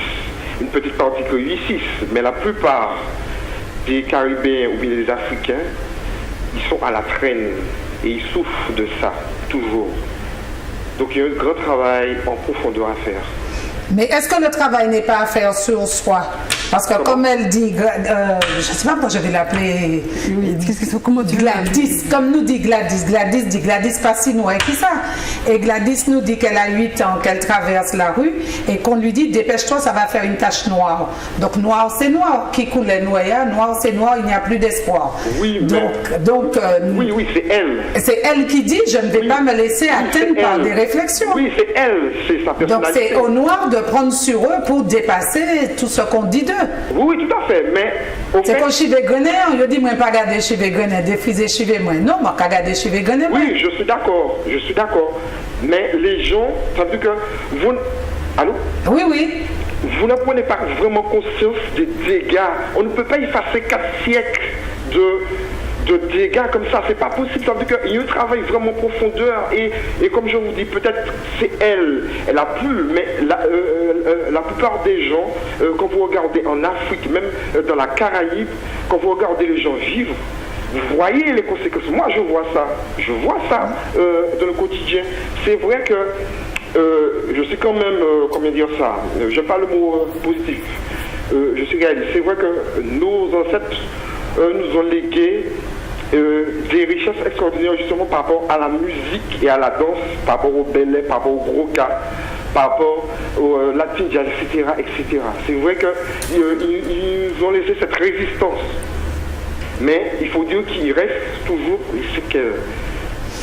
une petite partie que réussissent, mais la plupart des Caribéens ou bien des Africains, ils sont à la traîne et ils souffrent de ça, toujours. Donc il y a un grand travail en profondeur à faire. Mais est-ce que le travail n'est pas à faire sur soi? Parce que comme elle dit, je ne sais pas pourquoi je vais l'appeler Gladys, comme nous dit Gladys pas si noire que ça. Et Gladys nous dit qu'elle a 8 ans, qu'elle traverse la rue et qu'on lui dit dépêche-toi, ça va faire une tache noire. Donc noir c'est noir, qui coule les noyades, noir c'est noir, il n'y a plus d'espoir. Oui, oui, c'est elle. C'est elle qui dit je ne vais pas me laisser atteindre par des réflexions. Oui, c'est elle, c'est sa personnalité. Donc c'est aux noirs de prendre sur eux pour dépasser tout ce qu'on dit d'eux. Oui, tout à fait, mais... C'est quand je suis végané, on dit moi pas regarder je suis végané, défriser je suis végané. Non, moi pas regarder je suis végané. Oui, je suis d'accord. Mais les gens, ça veut dire que vous... Allô? Oui. Vous ne prenez pas vraiment conscience des dégâts. On ne peut pas effacer 4 siècles de dégâts comme ça. C'est pas possible. Ça veut dire qu'il y a un travail vraiment en profondeur. Et comme je vous dis, peut-être c'est elle a pu, mais la plupart des gens, quand vous regardez en Afrique, même dans la Caraïbe, quand vous regardez les gens vivre, vous voyez les conséquences. Moi, je vois ça dans le quotidien. C'est vrai que je suis quand même, comment dire ça, je parle le mot positif. Je suis réaliste. C'est vrai que nos ancêtres nous ont légué des richesses extraordinaires justement par rapport à la musique et à la danse, par rapport au ballet, par rapport au gros cas, par rapport au latin jazz, etc. C'est vrai qu'ils ont laissé cette résistance. Mais il faut dire qu'il reste toujours les séquelles.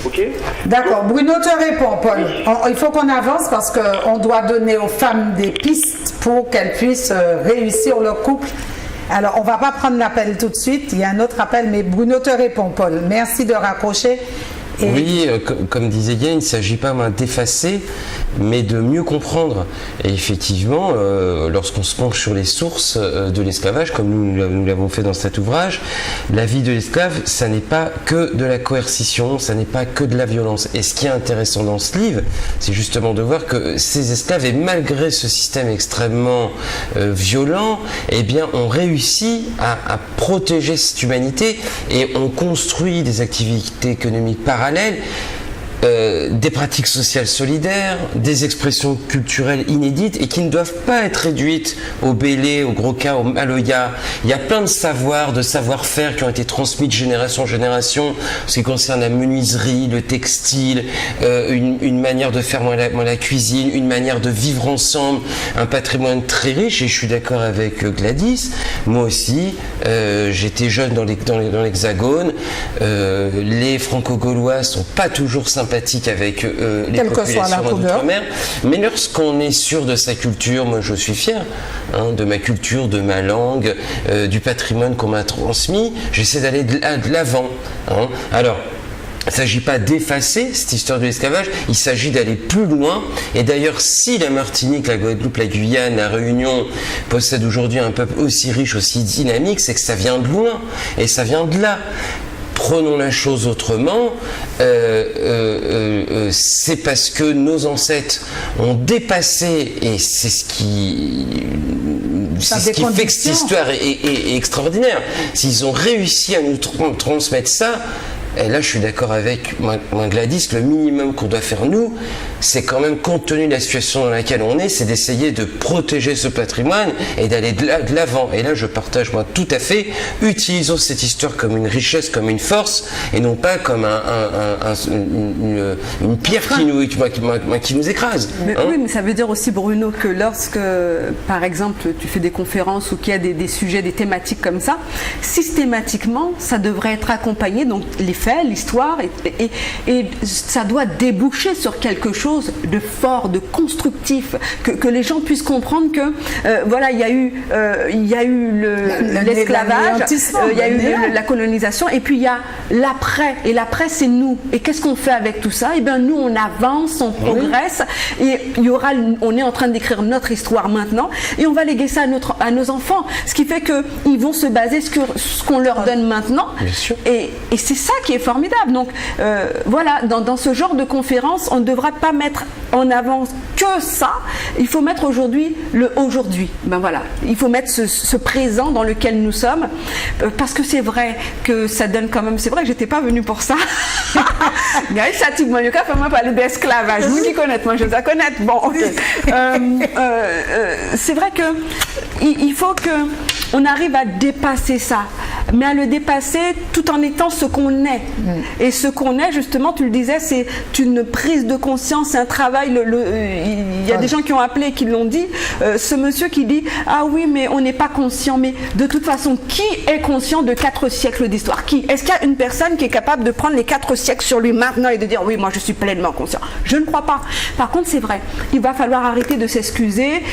Okay. D'accord. Bruno te répond, Paul. Il faut qu'on avance parce qu'on doit donner aux femmes des pistes pour qu'elles puissent réussir leur couple. Alors, on ne va pas prendre l'appel tout de suite. Il y a un autre appel, mais Bruno te répond, Paul. Merci de raccrocher. Oui, comme disait Yann, il ne s'agit pas d'effacer, mais de mieux comprendre. Et effectivement, lorsqu'on se penche sur les sources de l'esclavage, comme nous l'avons fait dans cet ouvrage, la vie de l'esclave, ça n'est pas que de la coercition, ça n'est pas que de la violence. Et ce qui est intéressant dans ce livre, c'est justement de voir que ces esclaves, et malgré ce système extrêmement violent, eh bien, ont réussi à protéger cette humanité et ont construit des activités économiques parallèles, des pratiques sociales solidaires, des expressions culturelles inédites et qui ne doivent pas être réduites au bélé, au gros cas, au maloya. Il y a plein de savoirs, de savoir-faire qui ont été transmis de génération en génération, ce qui concerne la menuiserie, le textile, une manière de faire la cuisine, une manière de vivre ensemble, un patrimoine très riche. Et je suis d'accord avec Gladys. Moi aussi, j'étais jeune dans l'Hexagone. Les Franco-Gaulois sont pas toujours sympathiques avec les populations d'outre-mer, mais lorsqu'on est sûr de sa culture, moi je suis fier de ma culture, de ma langue, du patrimoine qu'on m'a transmis, j'essaie d'aller de l'avant. Alors, il ne s'agit pas d'effacer cette histoire de l'esclavage, il s'agit d'aller plus loin. Et d'ailleurs, si la Martinique, la Guadeloupe, la Guyane, la Réunion possèdent aujourd'hui un peuple aussi riche, aussi dynamique, c'est que ça vient de loin et ça vient de là. Prenons la chose autrement, c'est parce que nos ancêtres ont dépassé, et c'est ce qui fait que cette histoire est extraordinaire. S'ils ont réussi à nous transmettre ça, et là je suis d'accord avec Gladys, le minimum qu'on doit faire nous, c'est quand même, compte tenu de la situation dans laquelle on est, c'est d'essayer de protéger ce patrimoine et d'aller de l'avant. Et là je partage tout à fait, utilisons cette histoire comme une richesse, comme une force, et non pas comme une pierre qui nous écrase. Oui, mais ça veut dire aussi, Bruno, que lorsque, par exemple, tu fais des conférences ou qu'il y a des sujets, des thématiques comme ça, systématiquement, ça devrait être accompagné, donc les faits, l'histoire, et ça doit déboucher sur quelque chose de fort, de constructif, que les gens puissent comprendre que voilà, il y a eu l'esclavage, il y a eu la colonisation, et puis il y a l'après, et l'après c'est nous. Et qu'est-ce qu'on fait avec tout ça? Et bien nous on avance, on progresse, et on est en train d'écrire notre histoire maintenant, et on va léguer ça à nos enfants, ce qui fait qu'ils vont se baser sur ce qu'on leur donne maintenant, et c'est ça qui est formidable. Donc voilà, dans ce genre de conférence, on ne devra pas mettre en avant que ça, il faut mettre aujourd'hui le aujourd'hui. Ben voilà, il faut mettre ce présent dans lequel nous sommes, parce que c'est vrai que ça donne quand même, c'est vrai que j'étais pas venue pour ça. Gaï, ça type moi, fais-moi parler d'esclavage, vous qui connaissez, moi je dois connaître, bon, ok. C'est vrai que il faut qu'on arrive à dépasser ça, mais à le dépasser tout en étant ce qu'on est. Et ce qu'on est, justement, tu le disais, c'est une prise de conscience, c'est un travail. Il y a des gens qui ont appelé et qui l'ont dit. Ce monsieur qui dit « Ah oui, mais on n'est pas conscient. » Mais de toute façon, qui est conscient de 4 siècles d'histoire? Qui? Est-ce qu'il y a une personne qui est capable de prendre les 4 siècles sur lui maintenant et de dire « Oui, moi je suis pleinement conscient ». Je ne crois pas. Par contre, c'est vrai, il va falloir arrêter de s'excuser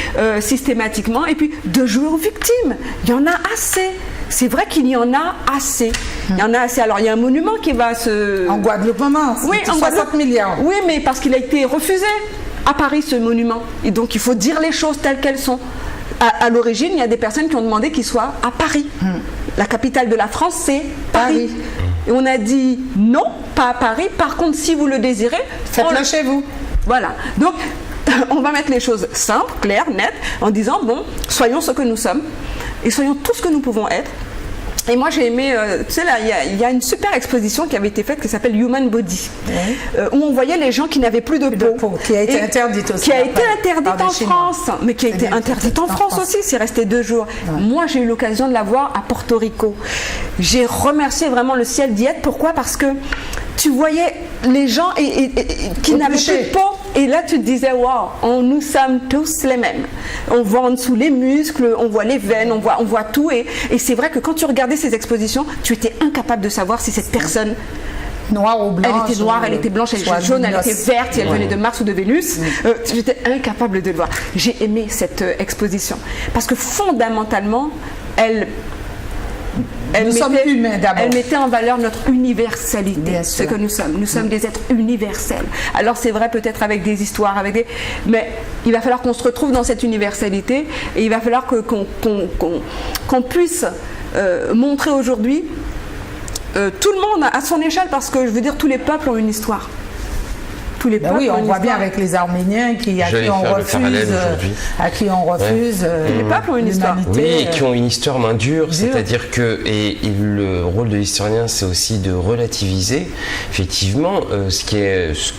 systématiquement et puis de jouer aux victimes. Il y en a assez. C'est vrai qu'il y en a assez. Il y en a assez. Alors, il y a un monument qui va se... En Guadeloupe, maman, oui, en 60 milliards. Oui, mais parce qu'il a été refusé à Paris, ce monument. Et donc, il faut dire les choses telles qu'elles sont. À l'origine, il y a des personnes qui ont demandé qu'il soit à Paris. La capitale de la France, c'est Paris. Et on a dit non, pas à Paris. Par contre, si vous le désirez, faites-le chez vous. Voilà. Donc, on va mettre les choses simples, claires, nettes, en disant, bon, soyons ce que nous sommes et soyons tout ce que nous pouvons être. Et moi j'ai aimé, tu sais là, il y a une super exposition qui avait été faite qui s'appelle Human Body, où on voyait les gens qui n'avaient plus de peau. Qui a été interdite aussi. Qui a été interdite en France, mais qui a été interdite en France aussi, c'est resté 2 jours. Ouais. Moi j'ai eu l'occasion de la voir à Porto Rico. J'ai remercié vraiment le ciel d'y être. Pourquoi? Parce que tu voyais les gens qui n'avaient plus de peau. Et là, tu te disais, waouh, nous sommes tous les mêmes. On voit en dessous les muscles, on voit les veines, on voit tout. Et c'est vrai que quand tu regardais ces expositions, tu étais incapable de savoir si cette personne... Noire ou blanche. Elle était noire, elle était blanche, elle était jaune, elle était verte, si elle venait de Mars ou de Vénus. J'étais incapable de le voir. J'ai aimé cette exposition. Parce que fondamentalement, elle mettait en valeur notre universalité, ce que nous sommes. Nous sommes des êtres universels. Alors c'est vrai peut-être avec des histoires, mais il va falloir qu'on se retrouve dans cette universalité et il va falloir qu'on puisse montrer aujourd'hui tout le monde à son échelle, parce que je veux dire tous les peuples ont une histoire. Tous les peuples oui, on voit bien avec les Arméniens à qui on refuse les peuples ont une histoire. Oui, et qui ont une histoire main dure, c'est-à-dire que le rôle de l'historien, c'est aussi de relativiser effectivement ce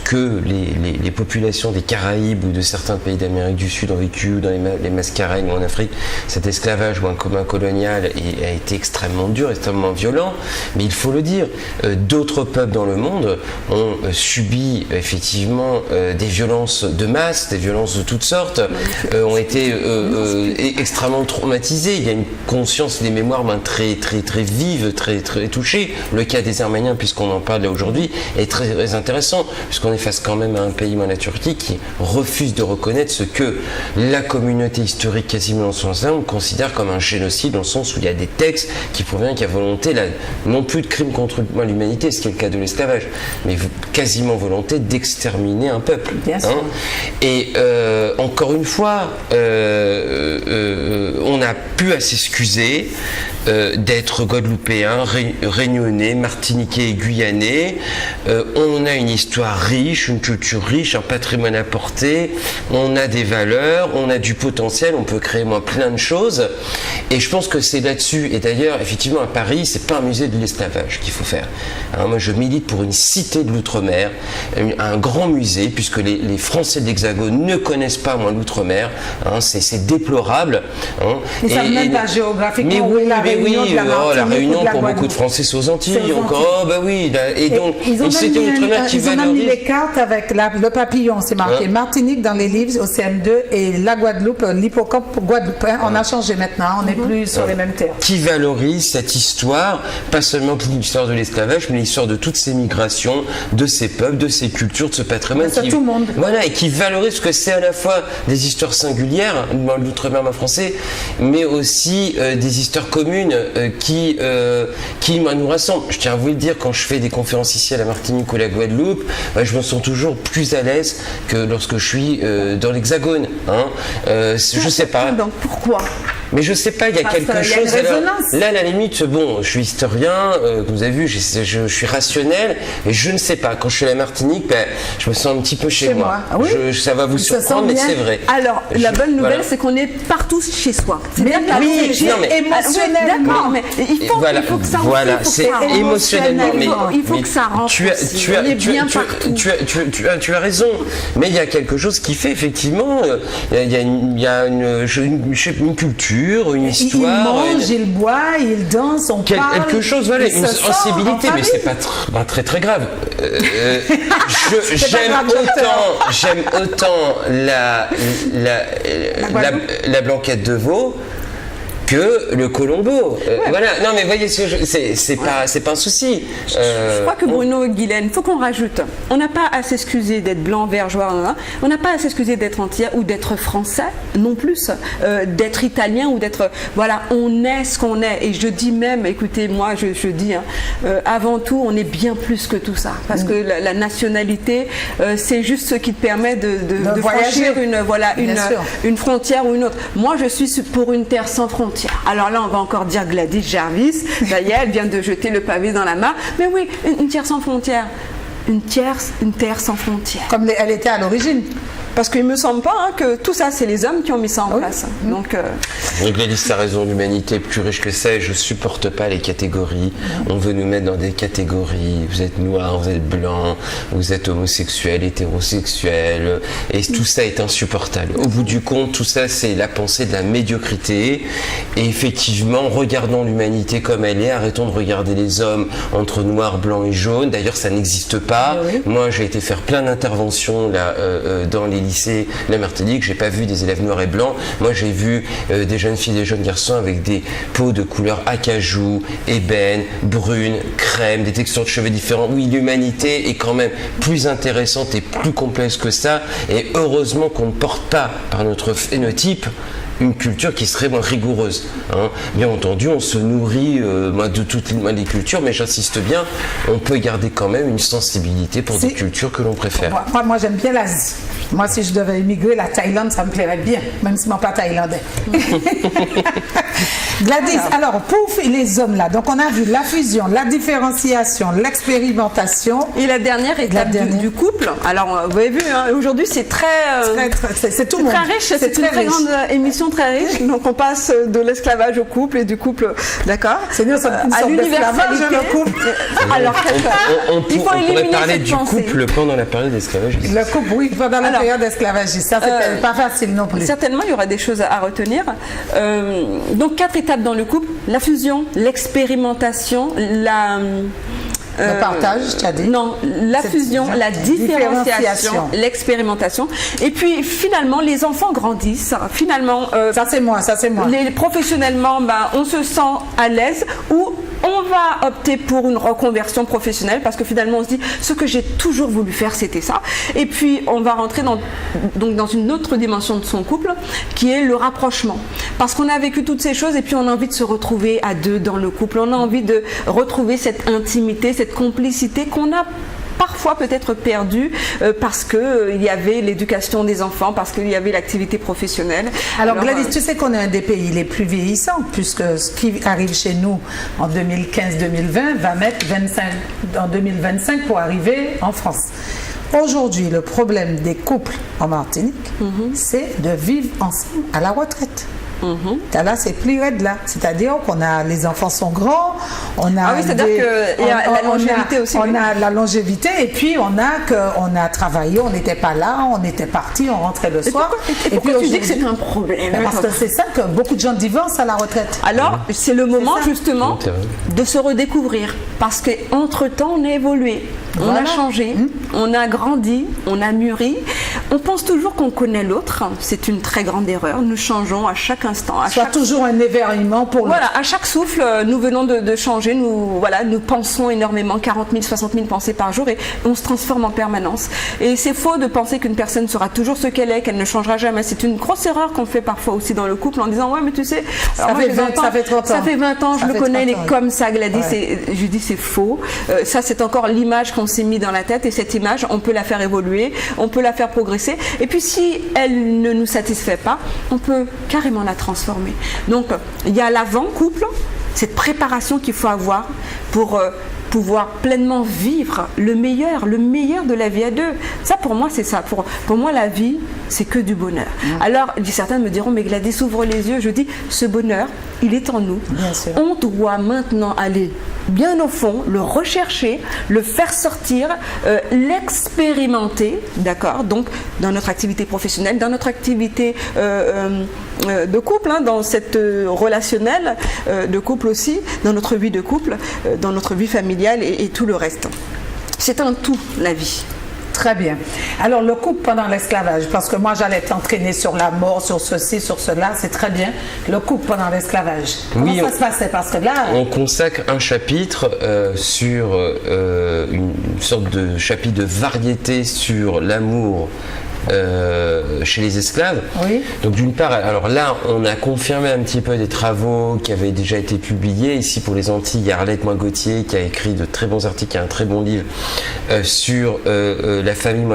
que les populations des Caraïbes ou de certains pays d'Amérique du Sud ont vécu, ou dans les Mascareignes ou en Afrique. Cet esclavage ou un commun colonial a été extrêmement dur, extrêmement violent, mais il faut le dire, d'autres peuples dans le monde ont subi effectivement des violences de masse, des violences de toutes sortes, ont été extrêmement traumatisés. Il y a une conscience, des mémoires très, très, très vives, très, très touchées. Le cas des Arméniens, puisqu'on en parle là aujourd'hui, est très, très intéressant, puisqu'on est face quand même à un pays, la Turquie, qui refuse de reconnaître ce que la communauté historique quasiment dans son ensemble considère comme un génocide, dans le sens où il y a des textes qui proviennent qu'il y a volonté, non plus de crime contre l'humanité, ce qui est le cas de l'esclavage, mais quasiment volonté d'exterminer un peuple. Et encore une fois, on n'a plus à s'excuser d'être guadeloupéen, réunionnais, martiniquais et guyanais. On a une histoire riche, une culture riche, un patrimoine à porter, on a des valeurs, on a du potentiel, on peut créer plein de choses. Et je pense que c'est là-dessus, et d'ailleurs, effectivement, à Paris, c'est pas un musée de l'esclavage qu'il faut faire. Alors, moi, je milite pour une cité de l'outre-mer, un grand musée, puisque les Français de l'Hexagone ne connaissent pas l'outre-mer. C'est déplorable. Ils savent même pas géographiquement où est la Réunion de la Martinique, la Réunion pour beaucoup de Français, c'est aux Antilles. Et donc, une cité outre-mer qui valorise. Ils ont mis les cartes avec le papillon, c'est marqué Martinique dans les livres au CM2 et la Guadeloupe, l'hippocampe guadeloupéen. On a changé maintenant, on n'est plus sur les mêmes terres. Qui valorise cette histoire, pas seulement l'histoire de l'esclavage, mais l'histoire de toutes ces migrations, de ces peuples, de ces cultures, de ce patrimoine. C'est tout le monde. Voilà, et qui valorise ce que c'est à la fois des histoires singulières, dans l'outre-mer français, mais aussi des histoires communes qui nous rassemblent. Je tiens à vous le dire, quand je fais des conférences ici à la Martinique ou à la Guadeloupe, je me sens toujours plus à l'aise que lorsque je suis dans l'Hexagone. Je sais pas. Donc pourquoi? Mais je sais pas, il y a quelque chose. Là, à la limite, bon, je suis historien, comme vous avez vu, je suis rationnel, et je ne sais pas. Quand je suis à la Martinique, je me sens un petit peu chez moi. Oui. Ça va vous surprendre, mais c'est vrai. Alors, la bonne nouvelle, c'est qu'on est partout chez soi. C'est-à-dire émotionnellement. D'accord, mais il faut que ça rentre. Voilà, c'est émotionnellement. Mais il faut que ça rentre. Tu as raison, mais il y a quelque chose qui fait effectivement, il y a une culture, culture, une histoire. Il mange, il boit, il danse, on parle. Quelque chose, voilà, une sensibilité, mais c'est pas très très grave. J'aime autant la blanquette de veau que le Colombo. Voilà, non mais voyez, c'est pas un souci. Je crois que Bruno Guilaine, il faut qu'on rajoute, on n'a pas à s'excuser d'être blanc, vert, jaune, on n'a pas à s'excuser d'être entier ou d'être français non plus, d'être italien ou d'être... Voilà, on est ce qu'on est. Et je dis même, écoutez, moi je dis, avant tout, on est bien plus que tout ça. Parce que la nationalité, c'est juste ce qui te permet de franchir une frontière ou une autre. Moi, je suis pour une terre sans frontières. Alors là, on va encore dire Gladys Jarvis, ça y est, elle vient de jeter le pavé dans la mare. Mais oui, une terre sans frontières. Une terre sans frontières. Comme elle était à l'origine. Parce qu'il ne me semble pas que tout ça, c'est les hommes qui ont mis ça en place. Donc, Gladys a raison, l'humanité est plus riche que ça et je ne supporte pas les catégories. On veut nous mettre dans des catégories. Vous êtes noir, vous êtes blanc, vous êtes homosexuel, hétérosexuel. Et tout ça est insupportable. Au bout du compte, tout ça, c'est la pensée de la médiocrité. Et effectivement, regardons l'humanité comme elle est. Arrêtons de regarder les hommes entre noir, blanc et jaune. D'ailleurs, ça n'existe pas. Moi, j'ai été faire plein d'interventions là, dans les lycées de la Martinique, j'ai pas vu des élèves noirs et blancs. Moi, j'ai vu des jeunes filles, des jeunes garçons avec des peaux de couleur acajou, ébène, brune, crème, des textures de cheveux différents. Oui, l'humanité est quand même plus intéressante et plus complexe que ça. Et heureusement qu'on ne porte pas par notre phénotype une culture qui serait moins rigoureuse. Bien entendu, on se nourrit de toutes les cultures, mais j'insiste bien, on peut garder quand même une sensibilité pour des cultures que l'on préfère. Moi j'aime bien l'Asie. Moi, si je devais immigrer, la Thaïlande, ça me plairait bien, même si je ne suis pas thaïlandais. Gladys, alors pour les hommes là, donc on a vu la fusion, la différenciation, l'expérimentation. Et la dernière étape du couple. Alors, vous avez vu, aujourd'hui c'est c'est tout très riche, c'est une très grande émission très riche. Donc on passe de l'esclavage au couple et du couple, d'accord, c'est une sorte d'esclavage, le couple. Alors, on pourrait parler du couple pendant la période d'esclavage. Le couple, oui, pendant la période d'esclavage. Ça, c'est pas facile non plus. Certainement, il y aura des choses à retenir. Donc 4 étapes dans le couple: la fusion, l'expérimentation, le partage, tu as dit. Non, la fusion, la différenciation, l'expérimentation. Et puis finalement, les enfants grandissent. Finalement, ça c'est moi. Professionnellement, on se sent à l'aise ou on va opter pour une reconversion professionnelle parce que finalement on se dit ce que j'ai toujours voulu faire c'était ça. Et puis on va rentrer dans une autre dimension de son couple qui est le rapprochement. Parce qu'on a vécu toutes ces choses et puis on a envie de se retrouver à deux dans le couple. On a envie de retrouver cette intimité, cette complicité qu'on a parfois peut-être perdu parce qu'il y avait l'éducation des enfants, parce qu'il y avait l'activité professionnelle. Alors Gladys, tu sais qu'on est un des pays les plus vieillissants, puisque ce qui arrive chez nous en 2015-2020 va mettre en 2025 pour arriver en France. Aujourd'hui, le problème des couples en Martinique, c'est de vivre ensemble à la retraite. Là, c'est plus raide là. C'est-à-dire qu'on a les enfants sont grands, on a c'est-à-dire qu'il y a la longévité aussi. On a la longévité et puis on a travaillé, on n'était pas là, on était parti, on rentrait le soir. Et puis tu dis que c'est un problème. Parce que c'est ça que beaucoup de gens divorcent à la retraite. Alors, c'est le moment justement de se redécouvrir parce qu'entre-temps, on a évolué. On a changé, on a grandi, on a mûri. On pense toujours qu'on connaît l'autre. C'est une très grande erreur. Nous changeons à chaque instant. Toujours un événement pour l'autre. Voilà, à chaque souffle, nous venons de changer. Nous pensons énormément, 40 000, 60 000 pensées par jour et on se transforme en permanence. Et c'est faux de penser qu'une personne sera toujours ce qu'elle est, qu'elle ne changera jamais. C'est une grosse erreur qu'on fait parfois aussi dans le couple en disant ouais mais tu sais, ça fait 20 ans, je le connais, il est comme ça, Gladys. Je dis c'est faux. Ça c'est encore l'image qu'on s'est mis dans la tête et cette image on peut la faire évoluer, on peut la faire progresser et puis si elle ne nous satisfait pas, on peut carrément la transformer. Donc il y a l'avant couple, cette préparation qu'il faut avoir pour pouvoir pleinement vivre le meilleur de la vie à deux. Ça, pour moi, c'est ça. Pour moi, la vie, c'est que du bonheur. Alors, certains me diront, mais Gladys, ouvre les yeux. Je dis, ce bonheur, il est en nous. Bien sûr. On doit maintenant aller bien au fond, le rechercher, le faire sortir, l'expérimenter, d'accord? Donc, dans notre activité professionnelle, dans notre activité de couple, hein, dans cette relationnelle de couple aussi, dans notre vie de couple, dans notre vie familiale et tout le reste. C'est un tout, la vie. Très bien. Alors, le couple pendant l'esclavage, parce que moi, j'allais t'entraîner sur la mort, sur ceci, sur cela, c'est très bien. Le couple pendant l'esclavage, comment ça se passait? Parce que là... On consacre un chapitre sur une sorte de chapitre de variété sur l'amour chez les esclaves. Oui. Donc d'une part, alors là, on a confirmé un petit peu des travaux qui avaient déjà été publiés. Ici pour les Antilles, il y a Arlette Moin-Gauthier qui a écrit de très bons articles, qui a un très bon livre sur la famille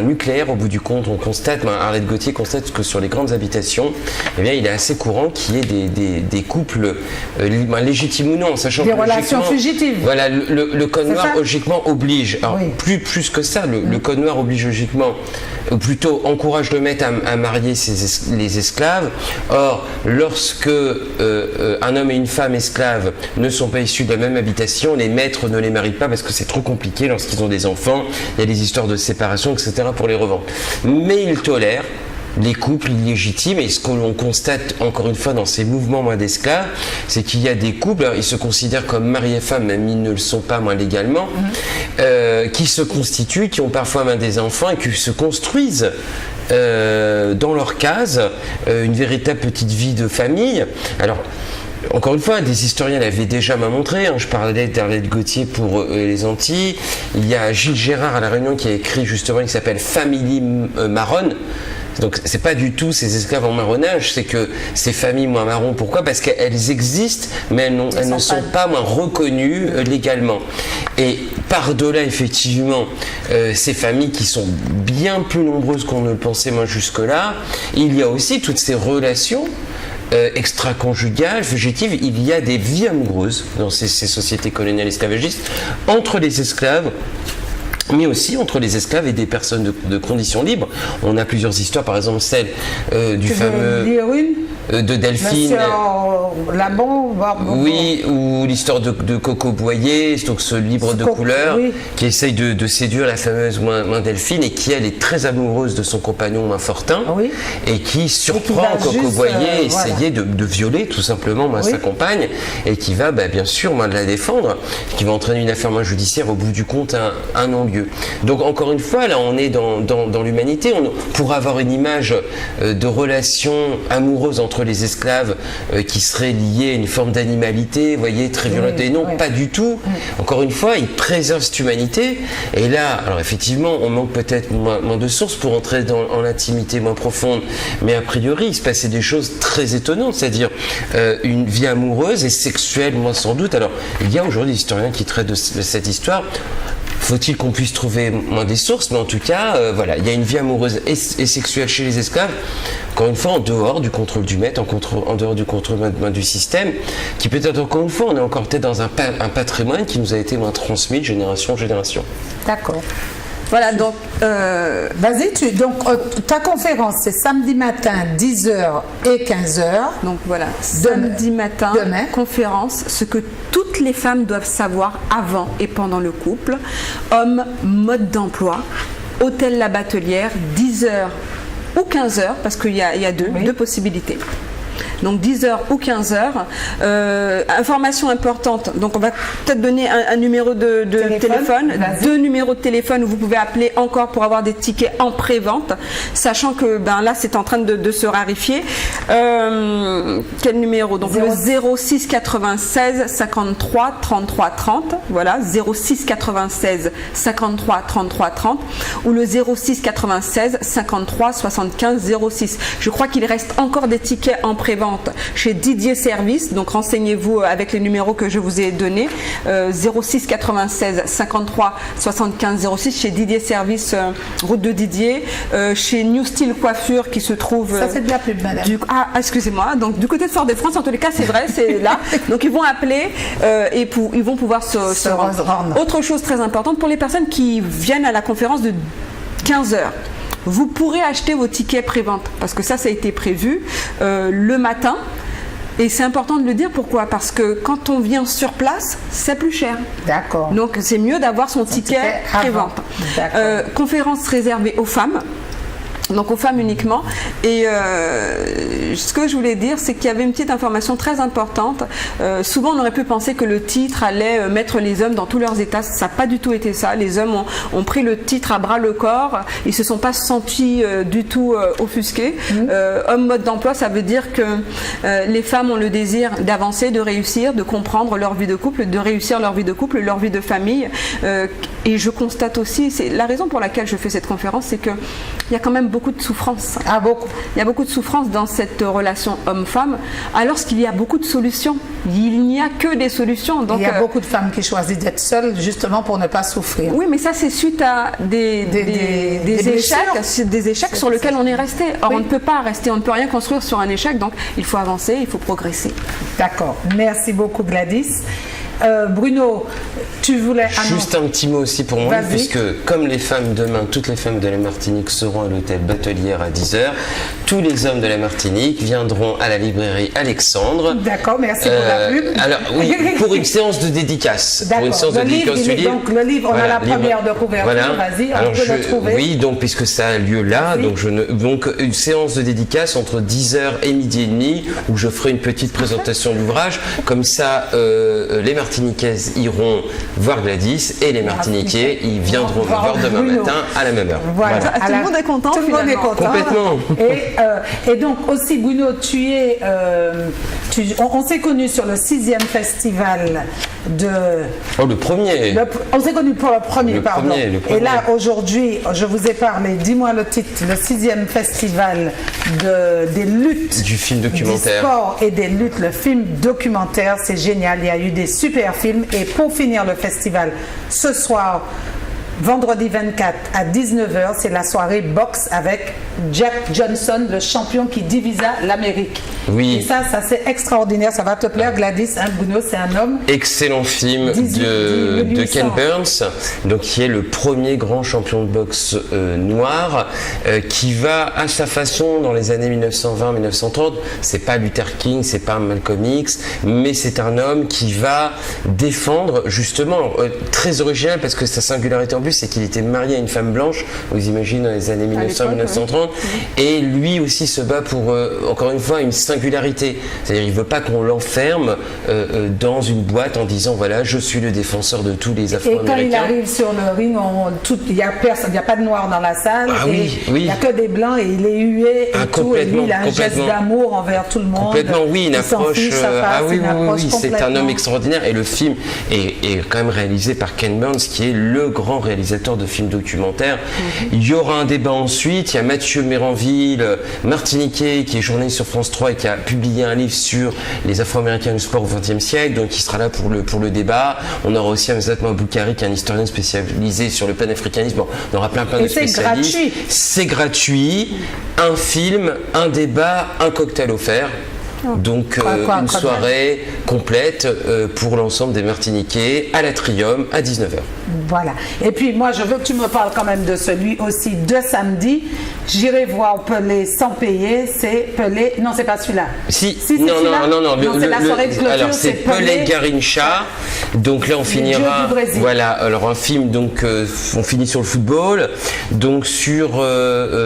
nucléaire. Au bout du compte, on constate, Arlette Gauthier constate que sur les grandes habitations, eh bien, il est assez courant qu'il y ait des couples légitimes ou non, sachant des que relations fugitives. Voilà, le code noir logiquement oblige. Alors plus que ça, le code noir oblige logiquement, ou plutôt encourage le maître à marier les esclaves. Or, lorsque un homme et une femme esclaves ne sont pas issus de la même habitation, les maîtres ne les marient pas parce que c'est trop compliqué lorsqu'ils ont des enfants, il y a des histoires de séparation, etc. pour les revendre. Mais ils tolèrent les couples illégitimes, et ce que l'on constate encore une fois dans ces mouvements d'esclaves, c'est qu'il y a des couples, alors ils se considèrent comme mari et femme, même ils ne le sont pas légalement, qui se constituent, qui ont parfois des enfants et qui se construisent dans leur case une véritable petite vie de famille. Alors, encore une fois, des historiens l'avaient déjà montré. Je parlais d'Arlette Gauthier pour les Antilles. Il y a Gilles Gérard à La Réunion qui a écrit justement, qui s'appelle Famille marronne. Donc c'est pas du tout ces esclaves en marronnage, c'est que ces familles marron. Pourquoi? Parce qu'elles existent, mais elles ne sont pas reconnues légalement. Et par-delà effectivement ces familles qui sont bien plus nombreuses qu'on ne le pensait jusque-là, il y a aussi toutes ces relations extra-conjugales, fugitives. Il y a des vies amoureuses dans ces sociétés coloniales esclavagistes entre les esclaves, mais aussi entre les esclaves et des personnes de conditions libres. On a plusieurs histoires, par exemple celle du fameux de Delphine. Oui, ou l'histoire de Coco Boyer, donc ce livre de couleur qui essaye de séduire la fameuse Delphine, et qui elle est très amoureuse de son compagnon Fortin, et qui surprend Coco Boyer essayer de violer tout simplement sa compagne, et qui va bien sûr de la défendre, qui va entraîner une affaire judiciaire, au bout du compte un non-lieu. Donc encore une fois, là on est dans l'humanité. Pour avoir une image de relation amoureuse entre les esclaves qui serait liée à une forme d'animalité, vous voyez, très violente, et non, pas du tout. Encore une fois, ils préservent cette humanité, et là, alors effectivement, on manque peut-être moins de sources pour entrer en l'intimité moins profonde, mais a priori, il se passait des choses très étonnantes, c'est-à-dire une vie amoureuse et sexuelle, sans doute. Alors, il y a aujourd'hui des historiens qui traitent de cette histoire. Faut-il qu'on puisse trouver des sources, mais en tout cas, voilà, il y a une vie amoureuse et sexuelle chez les esclaves, encore une fois, en dehors du contrôle du maître, en dehors du contrôle du système, qui peut-être, encore une fois, on est encore peut-être dans un patrimoine qui nous a été transmis de génération en génération. D'accord. Voilà, donc... Vas-y, ta conférence, c'est samedi matin, 10h et 15h. Donc voilà, samedi matin, conférence, ce que toutes les femmes doivent savoir avant et pendant le couple. Hommes, mode d'emploi, hôtel La Batelière, 10h ou 15h, parce qu'il y a deux possibilités. Donc 10h ou 15h. Information importante, donc on va peut-être donner un numéro de téléphone, 2 numéros de téléphone où vous pouvez appeler encore pour avoir des tickets en pré-vente, sachant que là c'est en train de se raréfier. Quel numéro? Donc le 06 96 53 33 30, voilà, 06 96 53 33 30, ou le 06 96 53 75 06. Je crois qu'il reste encore des tickets en pré-vente prévente chez Didier Service. Donc renseignez-vous avec les numéros que je vous ai donnés. 06 96 53 75 06 chez Didier Service, route de Didier. Chez New Style Coiffure qui se trouve... Ça c'est de la pub, madame. Excusez-moi. Donc du côté de Fort-de-France, en tous les cas, c'est vrai, c'est là. Donc ils vont appeler et ils vont pouvoir se rendre. Autre chose très importante, pour les personnes qui viennent à la conférence de 15 heures, vous pourrez acheter vos tickets pré-vente parce que ça a été prévu le matin. Et c'est important de le dire, pourquoi? Parce que quand on vient sur place, c'est plus cher. D'accord. Donc c'est mieux d'avoir son ticket pré-vente. Conférence réservée aux femmes. Donc aux femmes uniquement. Et ce que je voulais dire, c'est qu'il y avait une petite information très importante. Souvent, on aurait pu penser que le titre allait mettre les hommes dans tous leurs états. Ça n'a pas du tout été ça. Les hommes ont pris le titre à bras le corps. Ils ne se sont pas sentis du tout offusqués. Homme mode d'emploi, ça veut dire que les femmes ont le désir d'avancer, de réussir, de comprendre leur vie de couple, de réussir leur vie de couple, leur vie de famille. Et je constate aussi, c'est la raison pour laquelle je fais cette conférence, c'est qu'il y a quand même beaucoup de souffrance. Ah, beaucoup. Il y a beaucoup de souffrance dans cette relation homme-femme, alors qu'il y a beaucoup de solutions. Il n'y a que des solutions. Donc, il y a beaucoup de femmes qui choisissent d'être seules justement pour ne pas souffrir. Oui, mais ça c'est suite à des échecs sur lesquels on est resté. Or, on ne peut pas rester, on ne peut rien construire sur un échec, donc il faut avancer, il faut progresser. D'accord. Merci beaucoup, Gladys. Bruno, tu voulais... Juste un petit mot aussi pour moi, puisque comme les femmes demain, toutes les femmes de la Martinique seront à l'hôtel Batelière à 10h, tous les hommes de la Martinique viendront à la librairie Alexandre. D'accord, merci pour la pub. Alors oui, pour une séance de dédicace. D'accord. Pour une séance de dédicace du livre. Donc le livre, on a la première de couverture, voilà. Vas-y, on peut le trouver. Oui, donc puisque ça a lieu là, donc une séance de dédicace entre 10h et midi et demi, où je ferai une petite présentation de l'ouvrage. Comme ça, les Martiniquaises iront voir Gladys et les Martiniquais ils viendront me voir demain matin à la même heure. Voilà. Tout le monde est content. Tout le monde est content. Complètement. Et donc aussi Bruno, on s'est connus sur le 6e festival de... Oh, le premier. On s'est connus pour le premier, pardon. Le premier. Et là aujourd'hui, je vous ai parlé, dis-moi le titre, le 6e festival des luttes. Du film documentaire. Du sport et des luttes, le film documentaire, c'est génial. Il y a eu des super films. Et pour finir le festival, ce soir, vendredi 24 à 19h, c'est la soirée boxe avec Jack Johnson, le champion qui divisa l'Amérique. Oui. Et ça c'est extraordinaire. Ça va te plaire, Gladys. Hein, Bruno, c'est un homme. Excellent film de Ken Burns, donc qui est le premier grand champion de boxe noir, qui va à sa façon dans les années 1920-1930. C'est pas Luther King, c'est pas Malcolm X, mais c'est un homme qui va défendre justement, très original parce que sa singularité en plus, c'est qu'il était marié à une femme blanche, vous imaginez dans les années 1900-1930, et lui aussi se bat pour, encore une fois, une singularité. C'est-à-dire il ne veut pas qu'on l'enferme dans une boîte en disant voilà, je suis le défenseur de tous les Afro-Américains. Et quand il arrive sur le ring, il n'y a personne, il n'y a pas de noir dans la salle, il n'y a que des blancs et il est hué et tout, et lui il a un geste d'amour envers tout le monde. Complètement, oui, une approche. C'est un homme extraordinaire et le film est quand même réalisé par Ken Burns qui est le grand réalisateur de films documentaires. Il y aura un débat ensuite. Il y a Mathieu Méranville, martiniquais, qui est journaliste sur France 3 et qui a publié un livre sur les Afro-Américains du sport au XXe siècle, donc il sera là pour le débat. On aura aussi Hamzat Maboukari, qui est un historien spécialisé sur le panafricanisme. Bon, on aura plein de spécialistes. C'est gratuit. Un film, un débat, un cocktail offert. Donc une soirée complète pour l'ensemble des Martiniquais à l'Atrium à 19h. Voilà. Et puis moi je veux que tu me parles quand même de celui aussi de samedi. J'irai voir Pelé sans payer. C'est Pelé. Non, c'est pas celui-là. Si non. C'est la soirée de clôture. Alors c'est Pelé Garincha. Donc là on finira. Voilà. Alors un film donc on finit sur le football. Donc sur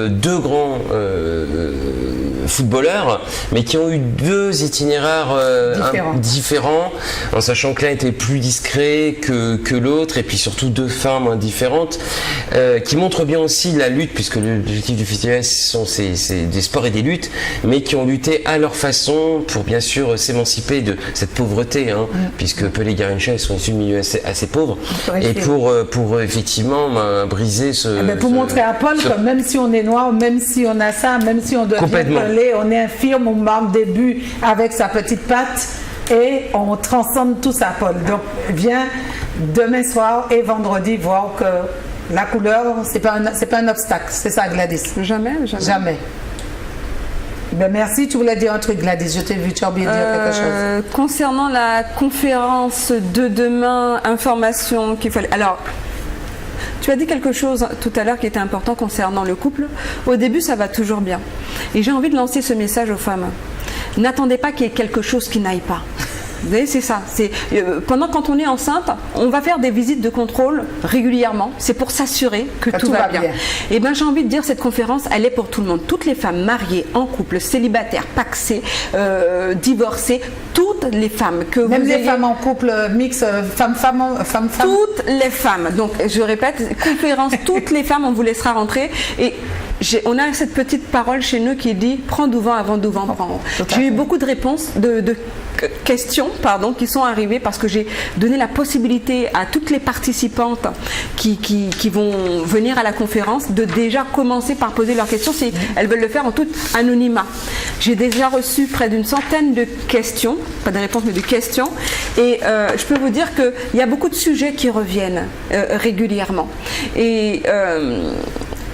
deux grands footballeurs, mais qui ont eu deux itinéraires différents, en sachant que l'un était plus discret que l'autre, et puis surtout surtout deux femmes différentes, qui montrent bien aussi la lutte, puisque l'objectif du festival c'est des sports et des luttes, mais qui ont lutté à leur façon pour bien sûr s'émanciper de cette pauvreté, puisque Pelé et Garrincha sont issus de milieux assez pauvres, et pour effectivement briser pour montrer à Paul que même si on est noir, même si on a ça, même si on devient pelé, on est infirme, on marque des buts avec sa petite patte et on transcende tout ça, Paul. Donc viens demain soir et vendredi voir que la couleur, c'est pas un obstacle. C'est ça, Gladys? Jamais. Ben merci, tu voulais dire un truc, Gladys, je t'ai vu, tu as oublié de dire quelque chose. Concernant la conférence de demain, information qu'il fallait... Alors, tu as dit quelque chose tout à l'heure qui était important concernant le couple. Au début, ça va toujours bien. Et j'ai envie de lancer ce message aux femmes. N'attendez pas qu'il y ait quelque chose qui n'aille pas. Vous voyez, c'est ça. Quand on est enceinte, on va faire des visites de contrôle régulièrement. C'est pour s'assurer que tout va bien. Et bien, j'ai envie de dire, cette conférence, elle est pour tout le monde. Toutes les femmes mariées, en couple, célibataires, pacsées, divorcées, toutes les femmes que même vous les femmes en couple mix, femme-femme. Toutes les femmes. Donc, je répète, conférence, toutes les femmes, on vous laissera rentrer. Et on a cette petite parole chez nous qui dit « Prends du vent avant de vent prendre ». J'ai eu beaucoup de réponses, de questions qui sont arrivées parce que j'ai donné la possibilité à toutes les participantes qui vont venir à la conférence de déjà commencer par poser leurs questions si elles veulent le faire en tout anonymat. J'ai déjà reçu près d'une centaine de questions, pas de réponses mais de questions, et je peux vous dire qu'il y a beaucoup de sujets qui reviennent régulièrement. Et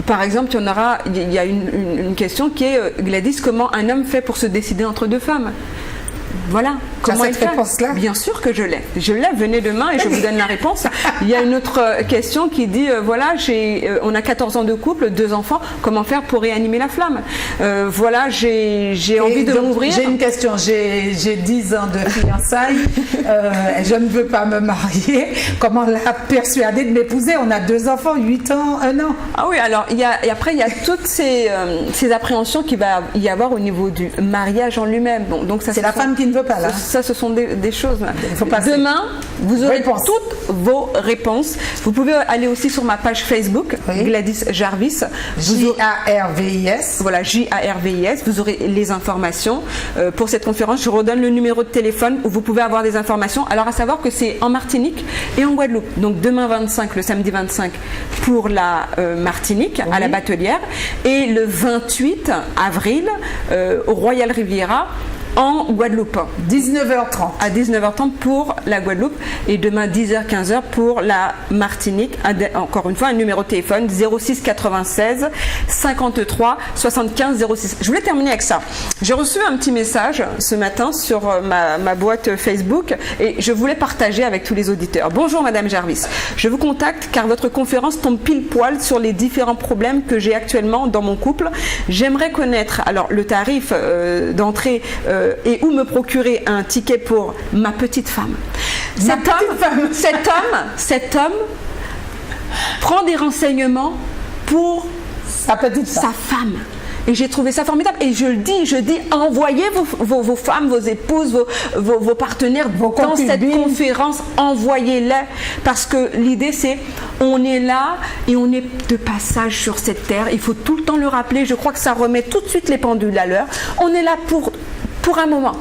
par exemple, il y a une question qui est Gladys, comment un homme fait pour se décider entre deux femmes? Voilà. Comment cette réponse-là? Bien sûr que je l'ai. Je l'ai, venez demain et je vous donne la réponse. Il y a une autre question qui dit, on a 14 ans de couple, 2 enfants, comment faire pour réanimer la flamme? J'ai envie de m'ouvrir. J'ai une question, j'ai 10 ans de fiançailles, je ne veux pas me marier. Comment la persuader de m'épouser? On a 2 enfants, 8 ans, 1 an. Ah oui, alors après il y a toutes ces appréhensions qu'il va y avoir au niveau du mariage en lui-même. Bon, donc ça, c'est la femme qui ne veut pas là. Ça, ce sont des choses. Demain, vous aurez toutes vos réponses. Vous pouvez aller aussi sur ma page Facebook, Gladys Jarvis. Jarvis. Voilà, Jarvis. Vous aurez les informations pour cette conférence. Je redonne le numéro de téléphone où vous pouvez avoir des informations. Alors, à savoir que c'est en Martinique et en Guadeloupe. Donc, demain 25, le samedi 25, pour la Martinique, à la Batelière. Et le 28 avril, au Royal Riviera, en Guadeloupe. 19h30. À 19h30 pour la Guadeloupe et demain 10h-15h pour la Martinique. Encore une fois, un numéro de téléphone 06 96 53 75 06. Je voulais terminer avec ça. J'ai reçu un petit message ce matin sur ma boîte Facebook et je voulais partager avec tous les auditeurs. Bonjour Madame Jarvis. Je vous contacte car votre conférence tombe pile poil sur les différents problèmes que j'ai actuellement dans mon couple. J'aimerais connaître alors le tarif d'entrée et où me procurer un ticket pour ma petite femme. Cet homme prend des renseignements pour sa femme. Et j'ai trouvé ça formidable. Et je dis, envoyez vos femmes, vos épouses, vos partenaires dans cette conférence, envoyez-les. Parce que l'idée, c'est, on est là et on est de passage sur cette terre. Il faut tout le temps le rappeler. Je crois que ça remet tout de suite les pendules à l'heure. On est là pour un moment.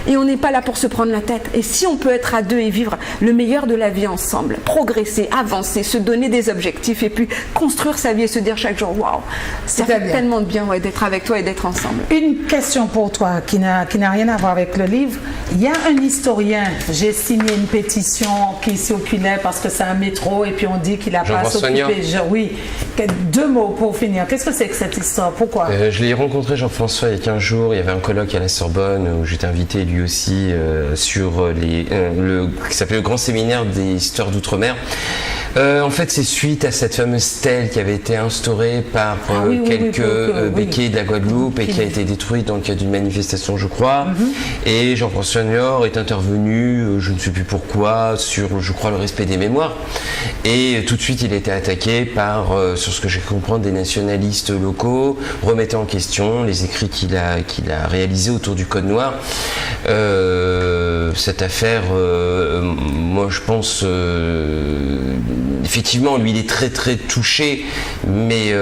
Et on n'est pas là pour se prendre la tête. Et si on peut être à deux et vivre le meilleur de la vie ensemble, progresser, avancer, se donner des objectifs et puis construire sa vie et se dire chaque jour, waouh, ça fait tellement de bien d'être avec toi et d'être ensemble. Une question pour toi qui n'a rien à voir avec le livre. Il y a un historien, j'ai signé une pétition qui circulait parce que c'est un métro et puis on dit qu'il n'a pas s'occupé. Oui, 2 mots pour finir. Qu'est-ce que c'est que cette histoire? Pourquoi? Je l'ai rencontré, Jean-François, il y a 15 jours. Il y avait un colloque à la Sorbonne où j'étais invité lui aussi sur qui s'appelait le Grand Séminaire des Histoires d'Outre-mer. En fait, c'est suite à cette fameuse stèle qui avait été instaurée par quelques béquets de la Guadeloupe et qui a été détruite dans le cadre d'une manifestation, je crois. Et Jean-François Niort est intervenu, je ne sais plus pourquoi, sur, je crois, le respect des mémoires. Et tout de suite, il a été attaqué par, sur ce que j'ai pu comprendre, des nationalistes locaux, remettant en question les écrits qu'il a réalisés autour du Code Noir. Cette affaire, moi je pense, effectivement, lui, il est très très touché, mais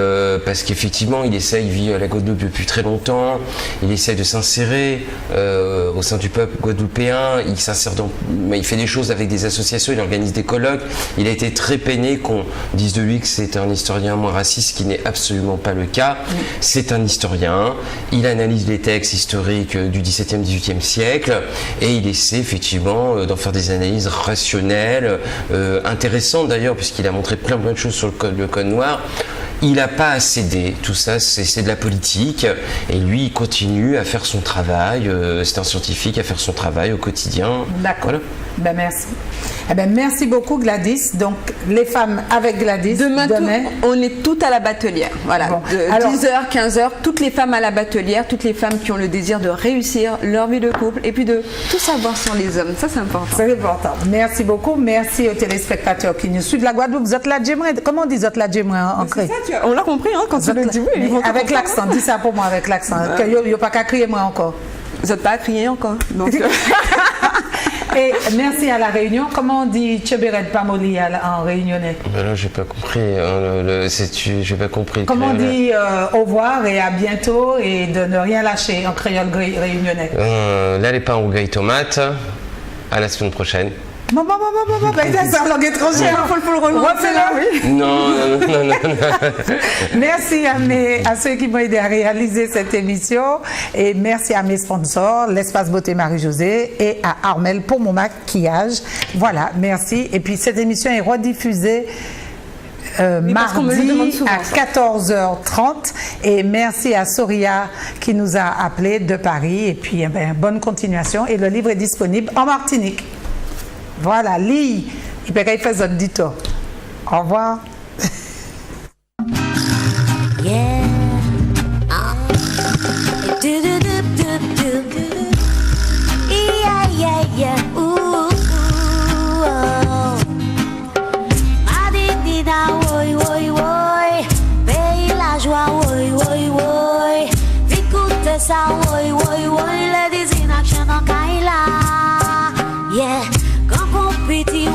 parce qu'effectivement, il vit à la Guadeloupe depuis très longtemps, il essaye de s'insérer au sein du peuple guadeloupéen, il fait des choses avec des associations, il organise des colloques. Il a été très peiné qu'on dise de lui que c'est un historien moins raciste, ce qui n'est absolument pas le cas. C'est un historien, il analyse les textes historiques du XVIIe, XVIIIe siècle et il essaie effectivement d'en faire des analyses rationnelles, intéressantes d'ailleurs, puisqu'il a montré plein de choses sur le code noir. Il n'a pas à céder, tout ça c'est de la politique et lui il continue à faire son travail, c'est un scientifique à faire son travail au quotidien. D'accord, voilà. Ben merci. Eh ben, merci beaucoup Gladys. Donc les femmes avec Gladys. Demain. On est toutes à la batelière. Voilà. Bon. De 10h, 15h, toutes les femmes à la batelière, toutes les femmes qui ont le désir de réussir leur vie de couple et puis de tout savoir sur les hommes. Ça c'est important. C'est important. Merci beaucoup. Merci aux téléspectateurs qui nous suivent de la Guadeloupe. Vous êtes la Djemre. Comment on dit Zot la Djemre en créole? On l'a compris hein, quand tu le dis. Avec l'accent. Dis ça pour moi avec l'accent. Il n'y a pas qu'à crier moi encore. Vous n'êtes pas à crier encore. Donc, et merci à la Réunion. Comment on dit Tcheberet Pamoli en réunionnais? Ben là, j'ai pas compris. J'ai pas compris. Comment on dit au revoir et à bientôt et de ne rien lâcher en créole réunionnais? Là, les pains au gay tomate. À la semaine prochaine. Non, c'est en langue étrangère. Il faut le relancer là, oui. Non. Merci à ceux qui m'ont aidé à réaliser cette émission. Et merci à mes sponsors, l'Espace Beauté Marie-Josée et à Armel pour mon maquillage. Voilà, merci. Et puis cette émission est rediffusée mardi à 14h30 et merci à Soria qui nous a appelés de Paris et puis bonne continuation et le livre est disponible en Martinique. Voilà, lis, il peut faire ça dit-on. Au revoir. Yeah. Ça, ladies in action en Kaila. Yeah, quand on petit,